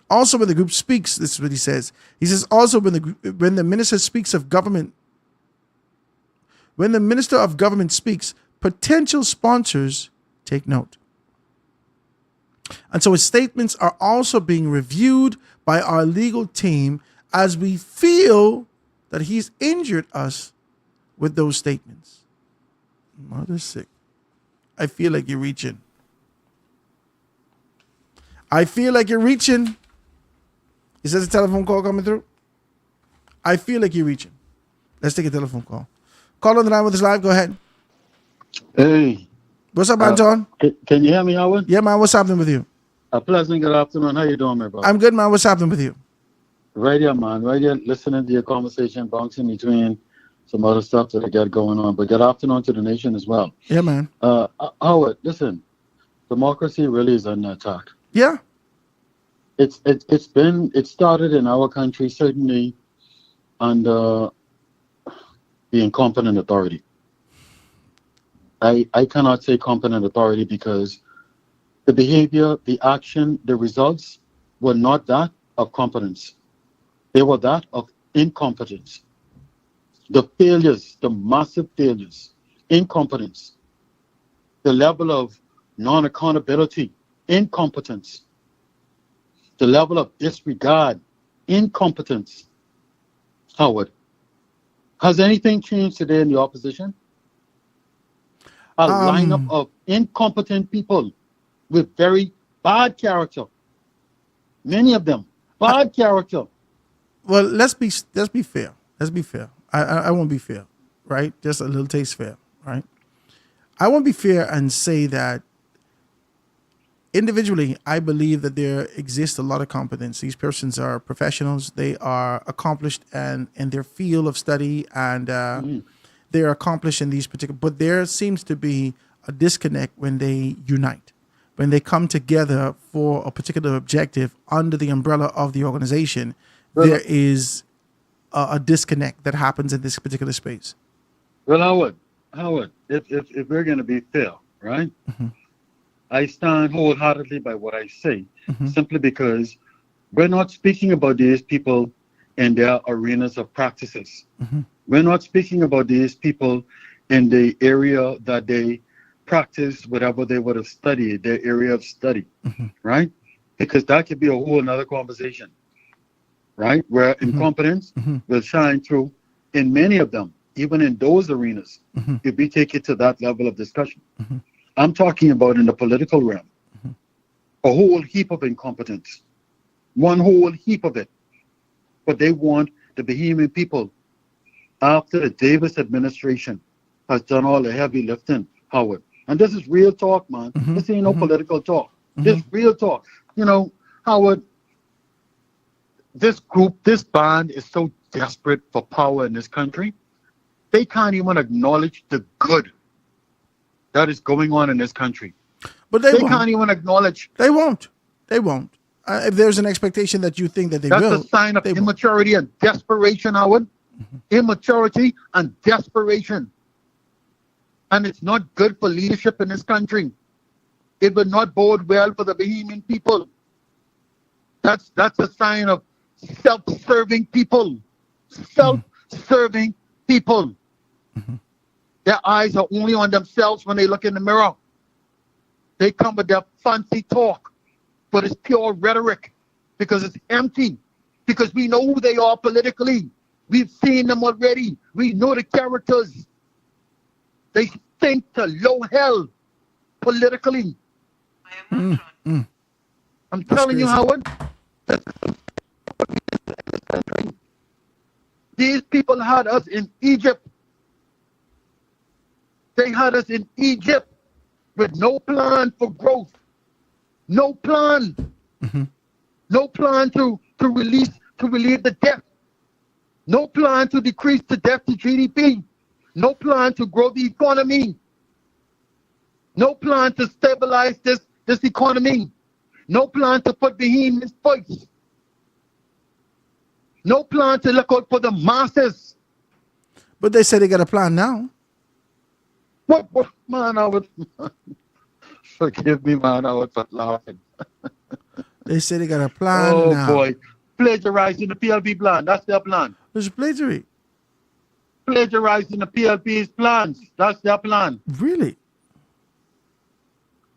Also, when the group speaks, this is what he says. He says also when the minister speaks of government, when the minister of government speaks, potential sponsors take note. And so his statements are also being reviewed by our legal team as we feel that he's injured us with those statements. Mother sick. I feel like you're reaching. I feel like you're reaching. Is there a telephone call coming through? I feel like you're reaching. Let's take a telephone call. Call on the line with us live. Go ahead. Hey. What's up, Anton? Can you hear me, Howard? Yeah, man. What's happening with you? A pleasant good afternoon. How you doing, my brother? I'm good, man. What's happening with you? Right here, man. Right here, listening to your conversation, bouncing between some other stuff that I got going on. But good afternoon to the nation as well. Yeah, man. Howard, listen. Democracy really is under attack. Yeah. It started in our country certainly under the incompetent authority. I cannot say competent authority because the behavior, the action, the results were not that of competence. They were that of incompetence. The failures, the massive failures, incompetence, the level of non-accountability, incompetence, the level of disregard, incompetence. Howard, has anything changed today in the opposition? A lineup of incompetent people with very bad character. Many of them bad character. Well, let's be fair. Let's be fair. I won't be fair, right? Just a little taste fair, right? I won't be fair and say that individually, I believe that there exists a lot of competence. These persons are professionals. They are accomplished and in their field of study, and they're accomplished in these particular. But there seems to be a disconnect when they unite, when they come together for a particular objective under the umbrella of the organization. There is a disconnect that happens in this particular space. Well, Howard, if we're going to be fair, right? I stand wholeheartedly by what I say, simply because we're not speaking about these people in their arenas of practices. We're not speaking about these people in the area that they practice whatever they would have studied, their area of study, right? Because that could be a whole another conversation, right? Where incompetence will shine through in many of them, even in those arenas, if we take it to that level of discussion. I'm talking about in the political realm, a whole heap of incompetence, one whole heap of it. But they want the Bahamian people, after the Davis administration has done all the heavy lifting, Howard. And this is real talk, man. This ain't no political talk. This is real talk. You know, Howard, this group, this band is so desperate for power in this country, they can't even acknowledge the good that is going on in this country. But they can't even acknowledge. They won't. They won't. If there's an expectation that you think that they will. That's a sign of immaturity and desperation, Howard. Immaturity and desperation. And it's not good for leadership in this country. It will not bode well for the Bahamian people. That's a sign of self-serving people. Self-serving people. Their eyes are only on themselves when they look in the mirror. They come with their fancy talk, but it's pure rhetoric because it's empty. Because we know who they are politically. We've seen them already. We know the characters. They stink to low hell politically. I'm telling you, Howard. These people had us in Egypt. They had us in Egypt with no plan for growth. No plan. No plan to relieve the debt. No plan to decrease the debt to GDP. No plan to grow the economy. No plan to stabilize this economy. No plan to put Bahamians first. No plan to look out for the masses. But they say they got a plan now. What man, I would forgive me, man, I was laughing. They say they got a plan now. Oh boy, plagiarizing the PLP plan. That's their plan. There's plagiarism. Plagiarizing the PLP's plans. That's their plan. Really?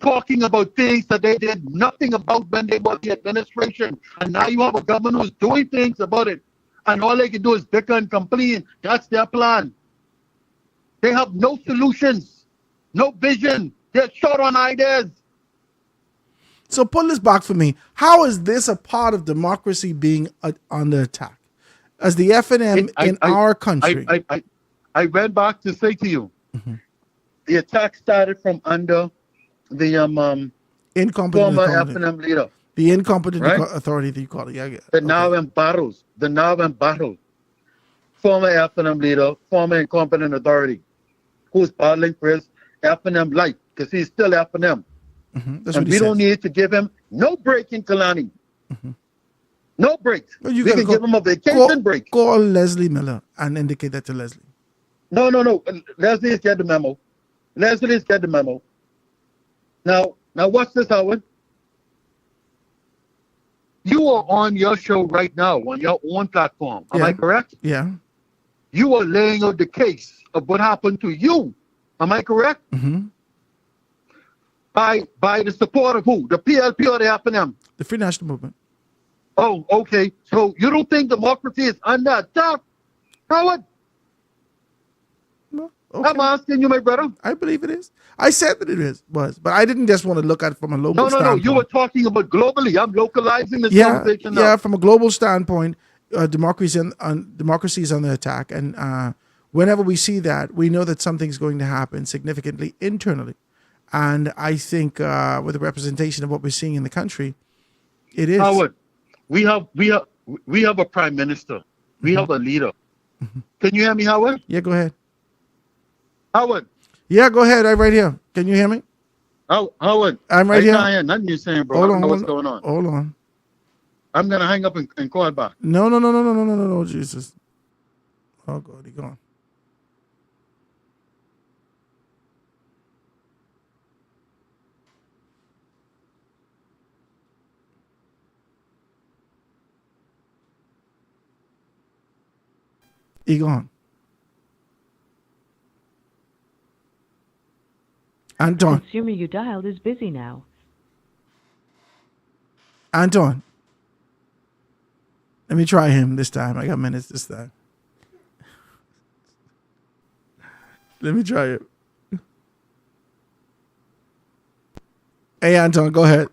Talking about things that they did nothing about when they were the administration. And now you have a government who's doing things about it. And all they can do is bicker and complain. That's their plan. They have no solutions, no vision. They're short on ideas. So pull this back for me. How is this a part of democracy being under attack? As the FNM in our country. I went back to say to you, the attack started from under the incompetent former FNM leader. The incompetent authority that you call it. Yeah, the Narwhal Battles. The Narwhal Battle. Former FNM leader, former incompetent authority, who's battling for his FNM life, because he's still FNM. And we don't need to give him no break in Kalani. No break. Well, we can give him a vacation break. Call Leslie Miller and indicate that to Leslie. No. Leslie's got the memo. Leslie's got the memo. Now watch this, Howard. You are on your show right now, on your own platform. Am I correct? Yeah. You are laying out the case of what happened to you. Am I correct? By the support of who? The PLP or the FNM? The Free National Movement. Oh, okay. So you don't think democracy is under attack, Howard? No, okay. I'm asking you, my brother. I believe it is. I said that it was, but I didn't just want to look at it from a local No. standpoint. You were talking about globally. I'm localizing this Yeah, conversation now. yeah. From a global standpoint, democracy is under attack, and whenever we see that, we know that something's going to happen significantly internally. And I think with the representation of what we're seeing in the country, it is. Howard, we have a prime minister. We have a leader. Can you hear me, Howard? Yeah, go ahead. Howard. Yeah, go ahead. I'm right here. Can you hear me? Howard. I'm right here. I can't hear nothing you're saying, bro. I don't know what's going on. Hold on. I'm gonna hang up and call back. No, Jesus. Oh God, he gone. He gone. Anton. Consumer you dialed is busy now. Anton. Let me try him this time. I got minutes this time. Let me try it. Hey, Anton, go ahead.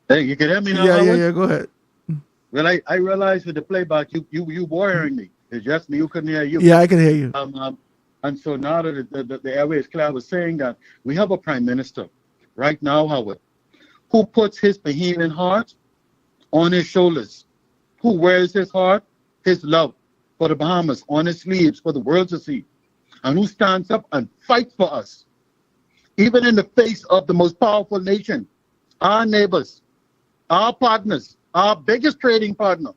Hey, you can hear me now, Yeah, Howard? go ahead. Well, I realized with the playback, you were hearing me. It's just me who couldn't hear you. Yeah, I can hear you. And so now that the airway is clear, I was saying that we have a prime minister right now, Howard, who puts his Bahamian heart on his shoulders, who wears his heart, his love for the Bahamas on his sleeves for the world to see, and who stands up and fights for us, even in the face of the most powerful nation, our neighbors, our partners, our biggest trading partner,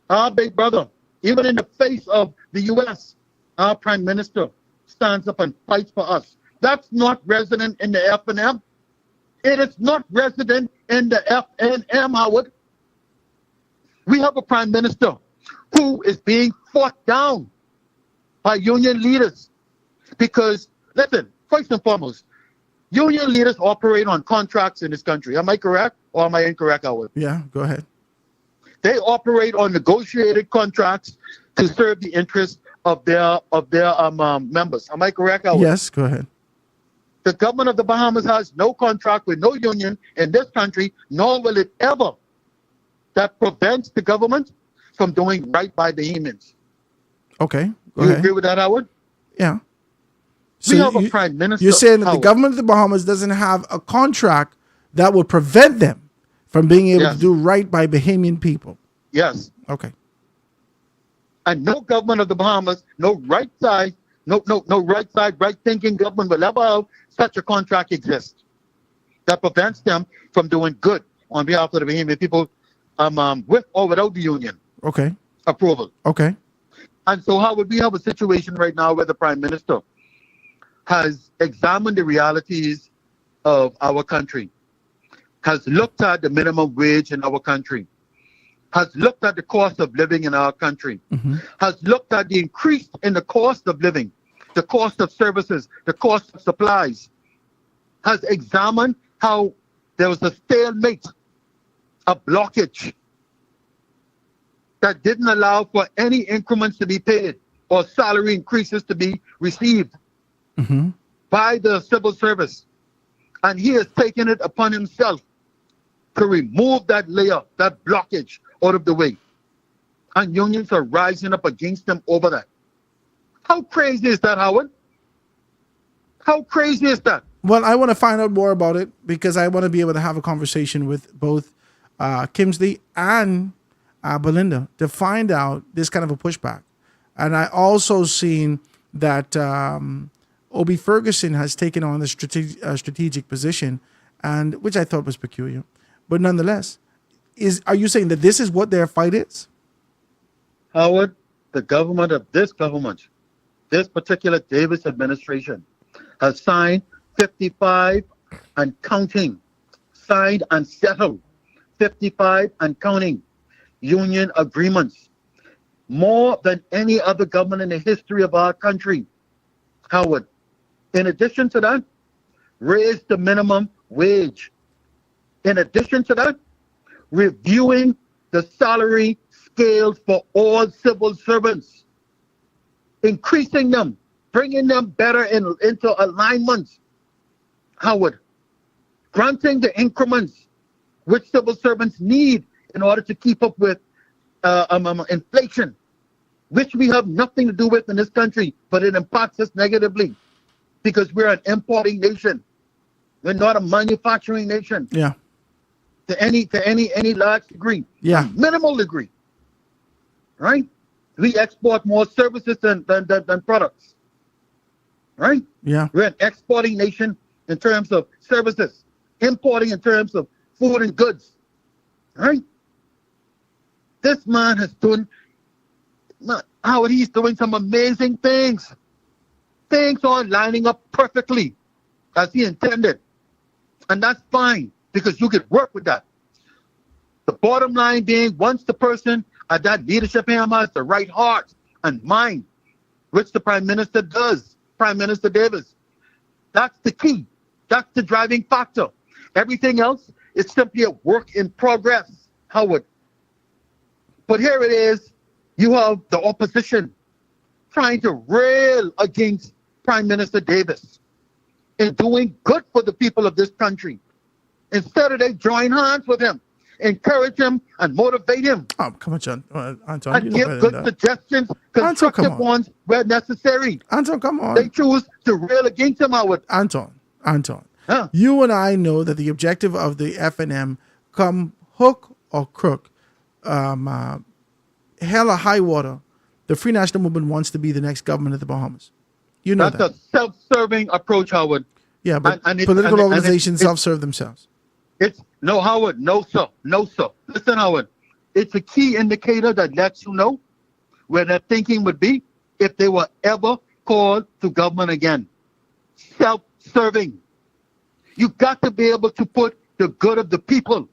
our big brother, even in the face of the U.S., our prime minister stands up and fights for us. That's not resident in the FNM. It is not resident in the FNM, Howard. We have a prime minister who is being fought down by union leaders because, listen, first and foremost, union leaders operate on contracts in this country. Am I correct or am I incorrect, Howard? Yeah, go ahead. They operate on negotiated contracts to serve the interests of their members. Am I correct, Howard? Yes, go ahead. The government of the Bahamas has no contract with no union in this country, nor will it ever. That prevents the government from doing right by Bahamians. Okay, go You ahead. agree with that, Howard? Yeah. We have a prime minister. You're saying that the Howard. government of the Bahamas doesn't have a contract that would prevent them from being able Yes. to do right by Bahamian people. Yes. Okay. And no government of the Bahamas, no right side, no right side, right thinking government will ever have such a contract exist that prevents them from doing good on behalf of the Bahamian people, with or without the union Okay. approval. Okay. And so, Howard, we have a situation right now where the prime minister has examined the realities of our country, has looked at the minimum wage in our country, has looked at the cost of living in our country, has looked at the increase in the cost of living, the cost of services, the cost of supplies, has examined how there was a stalemate, a blockage that didn't allow for any increments to be paid or salary increases to be received by the civil service. And he has taken it upon himself to remove that layer, that blockage out of the way. And unions are rising up against them over that. How crazy is that, Howard? How crazy is that? Well, I want to find out more about it because I want to be able to have a conversation with both Kimsley and Belinda to find out this kind of a pushback. And I also seen that Obi Ferguson has taken on the strategic position, and which I thought was peculiar. But nonetheless, are you saying that this is what their fight is? Howard, the government of this government, this particular Davis administration, has signed 55 and counting, signed and settled 55 and counting union agreements, more than any other government in the history of our country. Howard, in addition to that, raise the minimum wage. In addition to that, reviewing the salary scales for all civil servants, increasing them, bringing them better into alignment. Howard, granting the increments which civil servants need in order to keep up with inflation, which we have nothing to do with in this country, but it impacts us negatively because we're an importing nation. We're not a manufacturing nation. Yeah. To any large degree. Yeah. Minimal degree. Right? We export more services than products. Right? Yeah. We're an exporting nation in terms of services, importing in terms of food and goods. Right? This man has done, Howard, he's doing some amazing things. Things are lining up perfectly as he intended. And that's fine because you can work with that. The bottom line being, once the person at that leadership hammer has the right heart and mind, which the Prime Minister does, Prime Minister Davis, that's the key. That's the driving factor. Everything else is simply a work in progress, Howard. But here it is, you have the opposition trying to rail against Prime Minister Davis in doing good for the people of this country. Instead of they join hands with him, encourage him and motivate him. Oh, come on, John. Anton, And give good suggestions, constructive ones where necessary. Anton, come on. They choose to rail against him, Howard. Anton. Huh? You and I know that the objective of the FNM, come hook or crook, hell or high water, the Free National Movement wants to be the next government of the Bahamas. You know That's a self-serving approach, Howard. Yeah, but and political organizations self-serve themselves. No, Howard, no, sir. Listen, Howard, it's a key indicator that lets you know where their thinking would be if they were ever called to government again. Self-serving. You got to be able to put the good of the people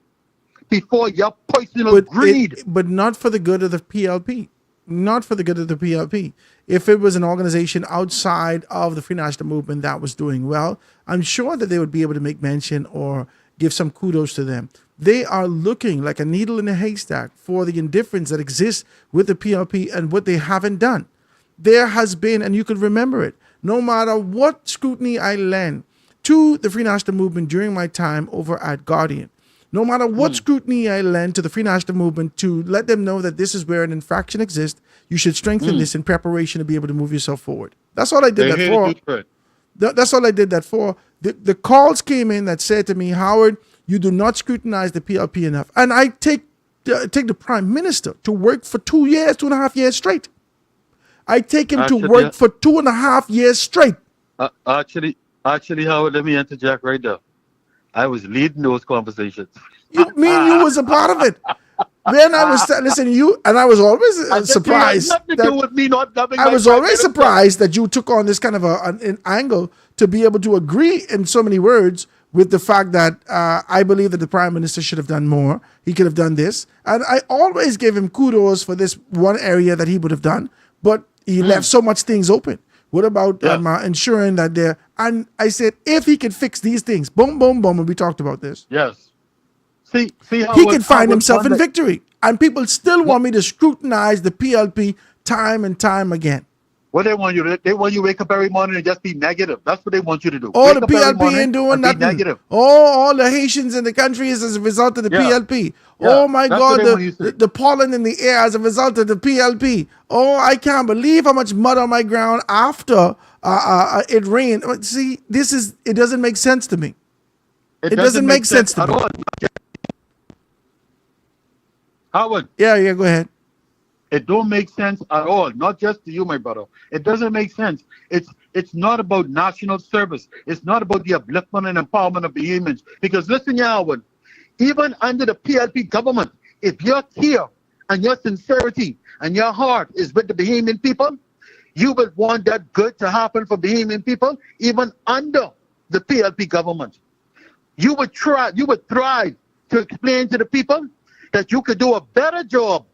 before your personal greed. But not for the good of the PLP. Not for the good of the PLP. If it was an organization outside of the Free National Movement that was doing well, I'm sure that they would be able to make mention or give some kudos to them. They are looking like a needle in a haystack for the indifference that exists with the PLP and what they haven't done. There has been, and you could remember it, no matter what scrutiny I lend to the Free National Movement during my time over at Guardian, no matter what scrutiny I lend to the Free National Movement to let them know that this is where an infraction exists, you should strengthen this in preparation to be able to move yourself forward. That's all I did that for. That's all I did that for. The calls came in that said to me, Howard, you do not scrutinize the PLP enough. And I take the Prime Minister to work for 2.5 years straight. I take him to work for 2.5 years straight. Actually, Howard, let me interject right there. I was leading those conversations. You was a part of it. Then I was listening to you, and I was always surprised. I was always surprised that you took on this kind of an angle to be able to agree in so many words with the fact that I believe that the Prime Minister should have done more. He could have done this. And I always gave him kudos for this one area that he would have done, but he left so much things open. What about ensuring that there? And I said, if he could fix these things, boom, boom, boom, and we talked about this. Yes. See how he can find himself in victory. And people still want me to scrutinize the PLP time and time again. What they want you to do, they want you to wake up every morning and just be negative. That's what they want you to do. All the PLP ain't doing nothing. All the Haitians in the country is as a result of the PLP. Yeah. Oh my God, the pollen in the air as a result of the PLP. Oh, I can't believe how much mud on my ground after it rained. See, it doesn't make sense to me. It doesn't make sense to me. Howard. Yeah, go ahead. It don't make sense at all. Not just to you, my brother. It doesn't make sense. It's not about national service. It's not about the upliftment and empowerment of Bahamians. Because listen, Howard, even under the PLP government, if you're here and your sincerity and your heart is with the Bahamian people, you would want that good to happen for Bahamian people, even under the PLP government. You would thrive to explain to the people that you could do a better job,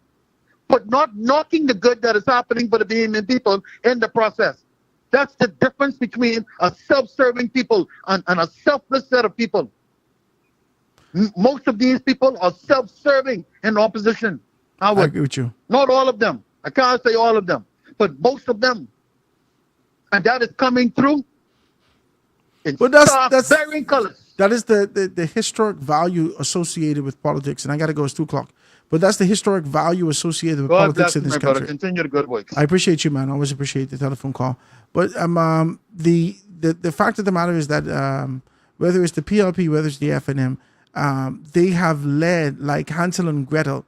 but not knocking the good that is happening for the Bahamian people in the process. That's the difference between a self-serving people and a selfless set of people. Most of these people are self-serving in opposition. I agree with you. Not all of them. I can't say all of them, but most of them. And that is coming through in that's varying colors. That is the historic value associated with politics. And I got to go, it's 2:00. But that's the historic value associated with politics in this country. Brother. Continue the good work. I appreciate you, man. I always appreciate the telephone call. But the fact of the matter is that whether it's the PLP, whether it's the FNM, they have led, like Hansel and Gretel,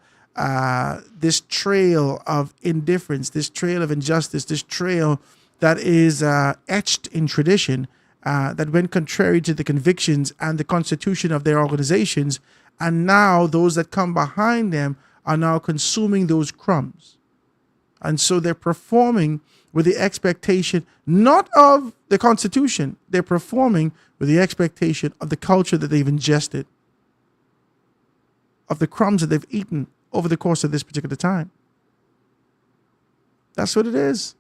this trail of indifference, this trail of injustice, this trail that is etched in tradition, that went contrary to the convictions and the constitution of their organizations. And now those that come behind them are now consuming those crumbs. And so they're performing with the expectation, not of the Constitution, they're performing with the expectation of the culture that they've ingested, of the crumbs that they've eaten over the course of this particular time. That's what it is.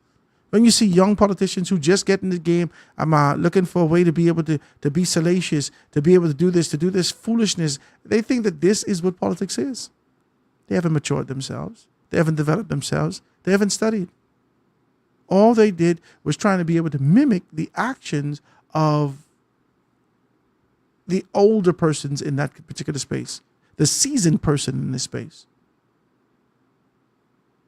When you see young politicians who just get in the game, looking for a way to be able to be salacious, to be able to do this foolishness, they think that this is what politics is. They haven't matured themselves. They haven't developed themselves. They haven't studied. All they did was trying to be able to mimic the actions of the older persons in that particular space, the seasoned person in this space.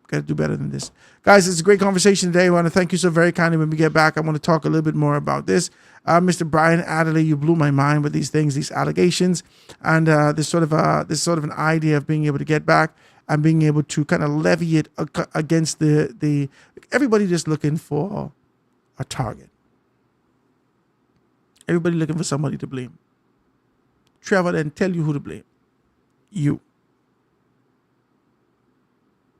Got to do better than this. Guys, it's a great conversation today. I want to thank you so very kindly. When we get back, I want to talk a little bit more about this. Mr. Brian Adderley, you blew my mind with these things, these allegations, and this sort of an idea of being able to get back and being able to kind of levy it against the everybody just looking for a target. Everybody looking for somebody to blame. Trevor didn't tell you who to blame. You.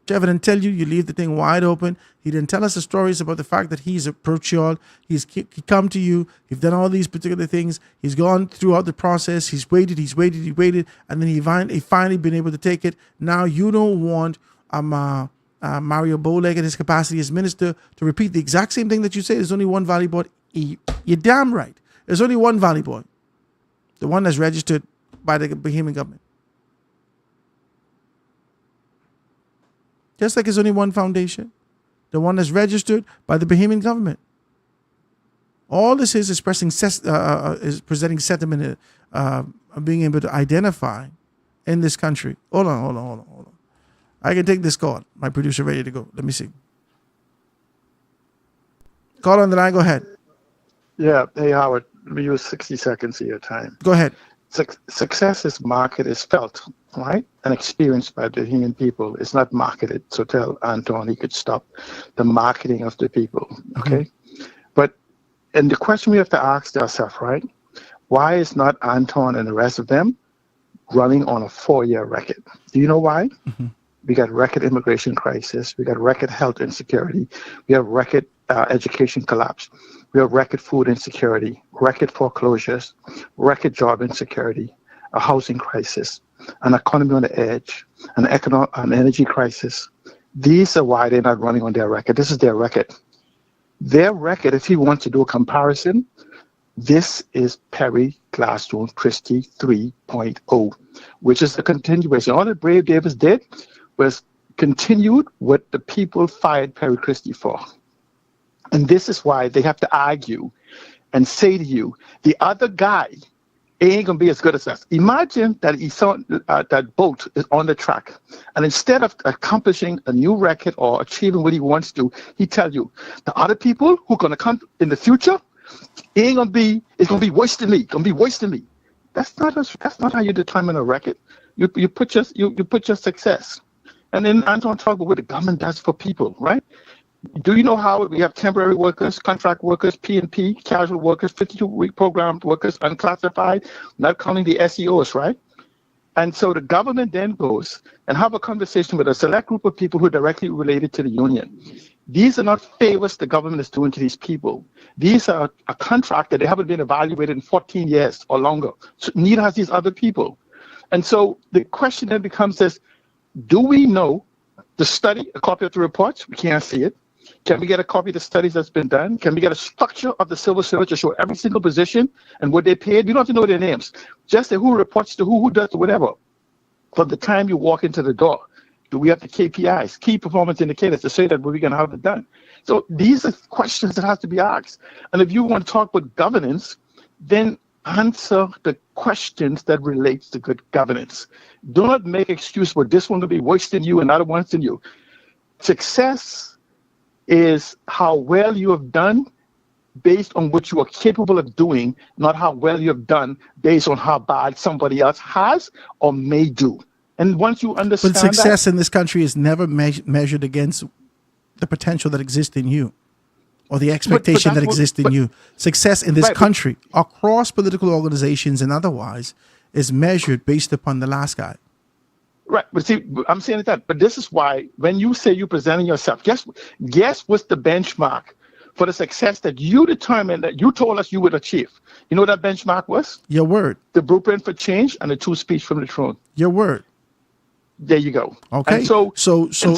Trevor didn't tell you, you leave the thing wide open. He didn't tell us the stories about the fact that he's approached y'all. He come to you. He's done all these particular things. He's gone throughout the process. He's waited, and then he finally been able to take it. Now you don't want Mario Bowleg in his capacity as minister to repeat the exact same thing that you say. There's only one Valley Board. You're damn right. There's only one Valley Board. The one that's registered by the Bahamian government. Just like there's only one foundation, the one that's registered by the Bahamian government. All this is presenting sentiment of being able to identify in this country. Hold on. I can take this call. My producer ready to go. Let me see. Call on the line. Go ahead. Yeah. Hey, Howard. Let me use 60 seconds of your time. Go ahead. Success is marketed, is felt, right? And experienced by the human people. It's not marketed. So tell Anton he could stop the marketing of the people, okay? Mm-hmm. And the question we have to ask ourselves, right? Why is not Anton and the rest of them running on a 4-year record? Do you know why? Mm-hmm. We got record immigration crisis. We got record health insecurity. We have record education collapse. We have record food insecurity, record foreclosures, record job insecurity, a housing crisis, an economy on the edge, an energy crisis. These are why they're not running on their record. This is their record. Their record, if you want to do a comparison, this is Perry Gladstone Christie 3.0, which is the continuation. All that Brave Davis did was continued what the people fired Perry Christie for. And this is why they have to argue and say to you, the other guy ain't going to be as good as us. Imagine that he saw that boat is on the track. And instead of accomplishing a new record or achieving what he wants to, he tells you, the other people who are going to come in the future, it's going to be worse than me. That's not how you determine a record. You put your success. And then Anton talked about what the government does for people, right? Do you know how we have temporary workers, contract workers, P&P, casual workers, 52-week program workers, unclassified, not counting the SEOs, right? And so the government then goes and have a conversation with a select group of people who are directly related to the union. These are not favors the government is doing to these people. These are a contract that they haven't been evaluated in 14 years or longer. So neither has these other people. And so the question then becomes this, do we know the study, a copy of the reports? We can't see it. Can we get a copy of the studies that's been done? Can we get a structure of the civil service to show every single position and what they paid? We don't have to know their names. Just say who reports to who does whatever. From the time you walk into the door, do we have the KPIs, key performance indicators, to say that we're going to have it done? So these are questions that have to be asked. And if you want to talk about governance, then answer the questions that relate to good governance. Do not make excuse for this one to be worse than you and other ones than you. Success is how well you have done based on what you are capable of doing, not how well you have done based on how bad somebody else has or may do. And once you understand But success in this country is never measured against the potential that exists in you or the expectation that exists in you. Success in this country, across political organizations and otherwise, is measured based upon the last guy. Right, but see, I'm saying that. But this is why when you say you're presenting yourself, guess what's the benchmark for the success that you determined that you told us you would achieve? You know what that benchmark was? Your word. The blueprint for change and the true speech from the throne. Your word. There you go. Okay. And so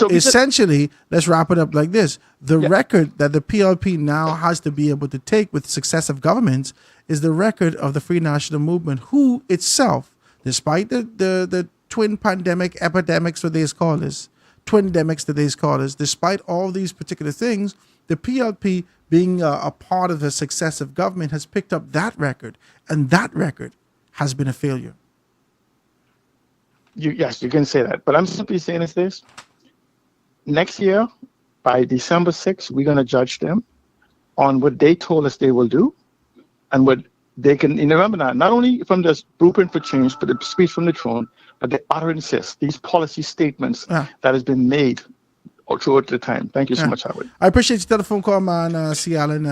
essentially, let's wrap it up like this. The record that the PLP now has to be able to take with successive governments is the record of the Free National Movement, who itself, despite the twin pandemic epidemics that they call us, twindemics that they call us, despite all these particular things, the PLP being a part of a successive government has picked up that record, and that record has been a failure. Yes, you can say that. But I'm simply saying is this. Next year, by December 6th, we're going to judge them on what they told us they will do and what they can, remember now, not only from this blueprint for change, but the speech from the throne, but the utterances, these policy statements that has been made throughout the time. Thank you so much, Howard. I appreciate your telephone call, man. C. Allen.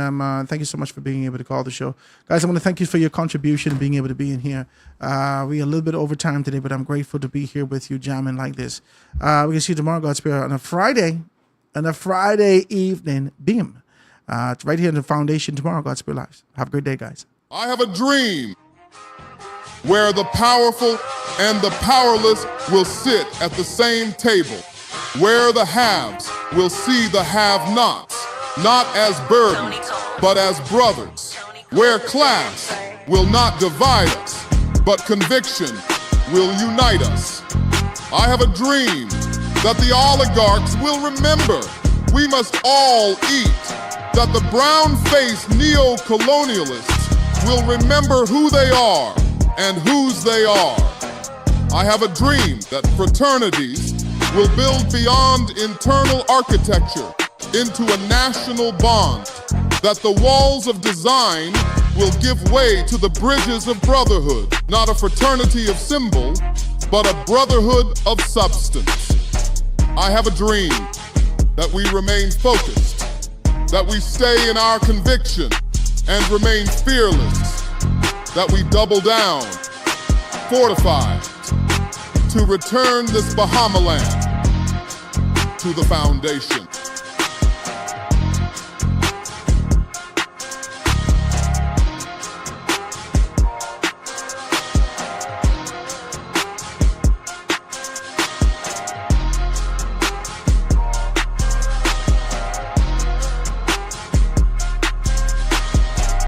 Thank you so much for being able to call the show. Guys, I want to thank you for your contribution and being able to be in here. We are a little bit over time today, but I'm grateful to be here with you jamming like this. We can see you tomorrow, God's Spirit, on a Friday evening beam. Right here in the foundation tomorrow, God's Spirit Lives. Have a great day, guys. I have a dream where the powerful and the powerless will sit at the same table, where the haves will see the have-nots, not as burdens, but as brothers, where class will not divide us, but conviction will unite us. I have a dream that the oligarchs will remember we must all eat, that the brown-faced neo-colonialists will remember who they are and whose they are. I have a dream that fraternities will build beyond internal architecture into a national bond, that the walls of design will give way to the bridges of brotherhood, not a fraternity of symbol, but a brotherhood of substance. I have a dream that we remain focused, that we stay in our conviction and remain fearless, that we double down, fortified, to return this Bahama land to the foundation.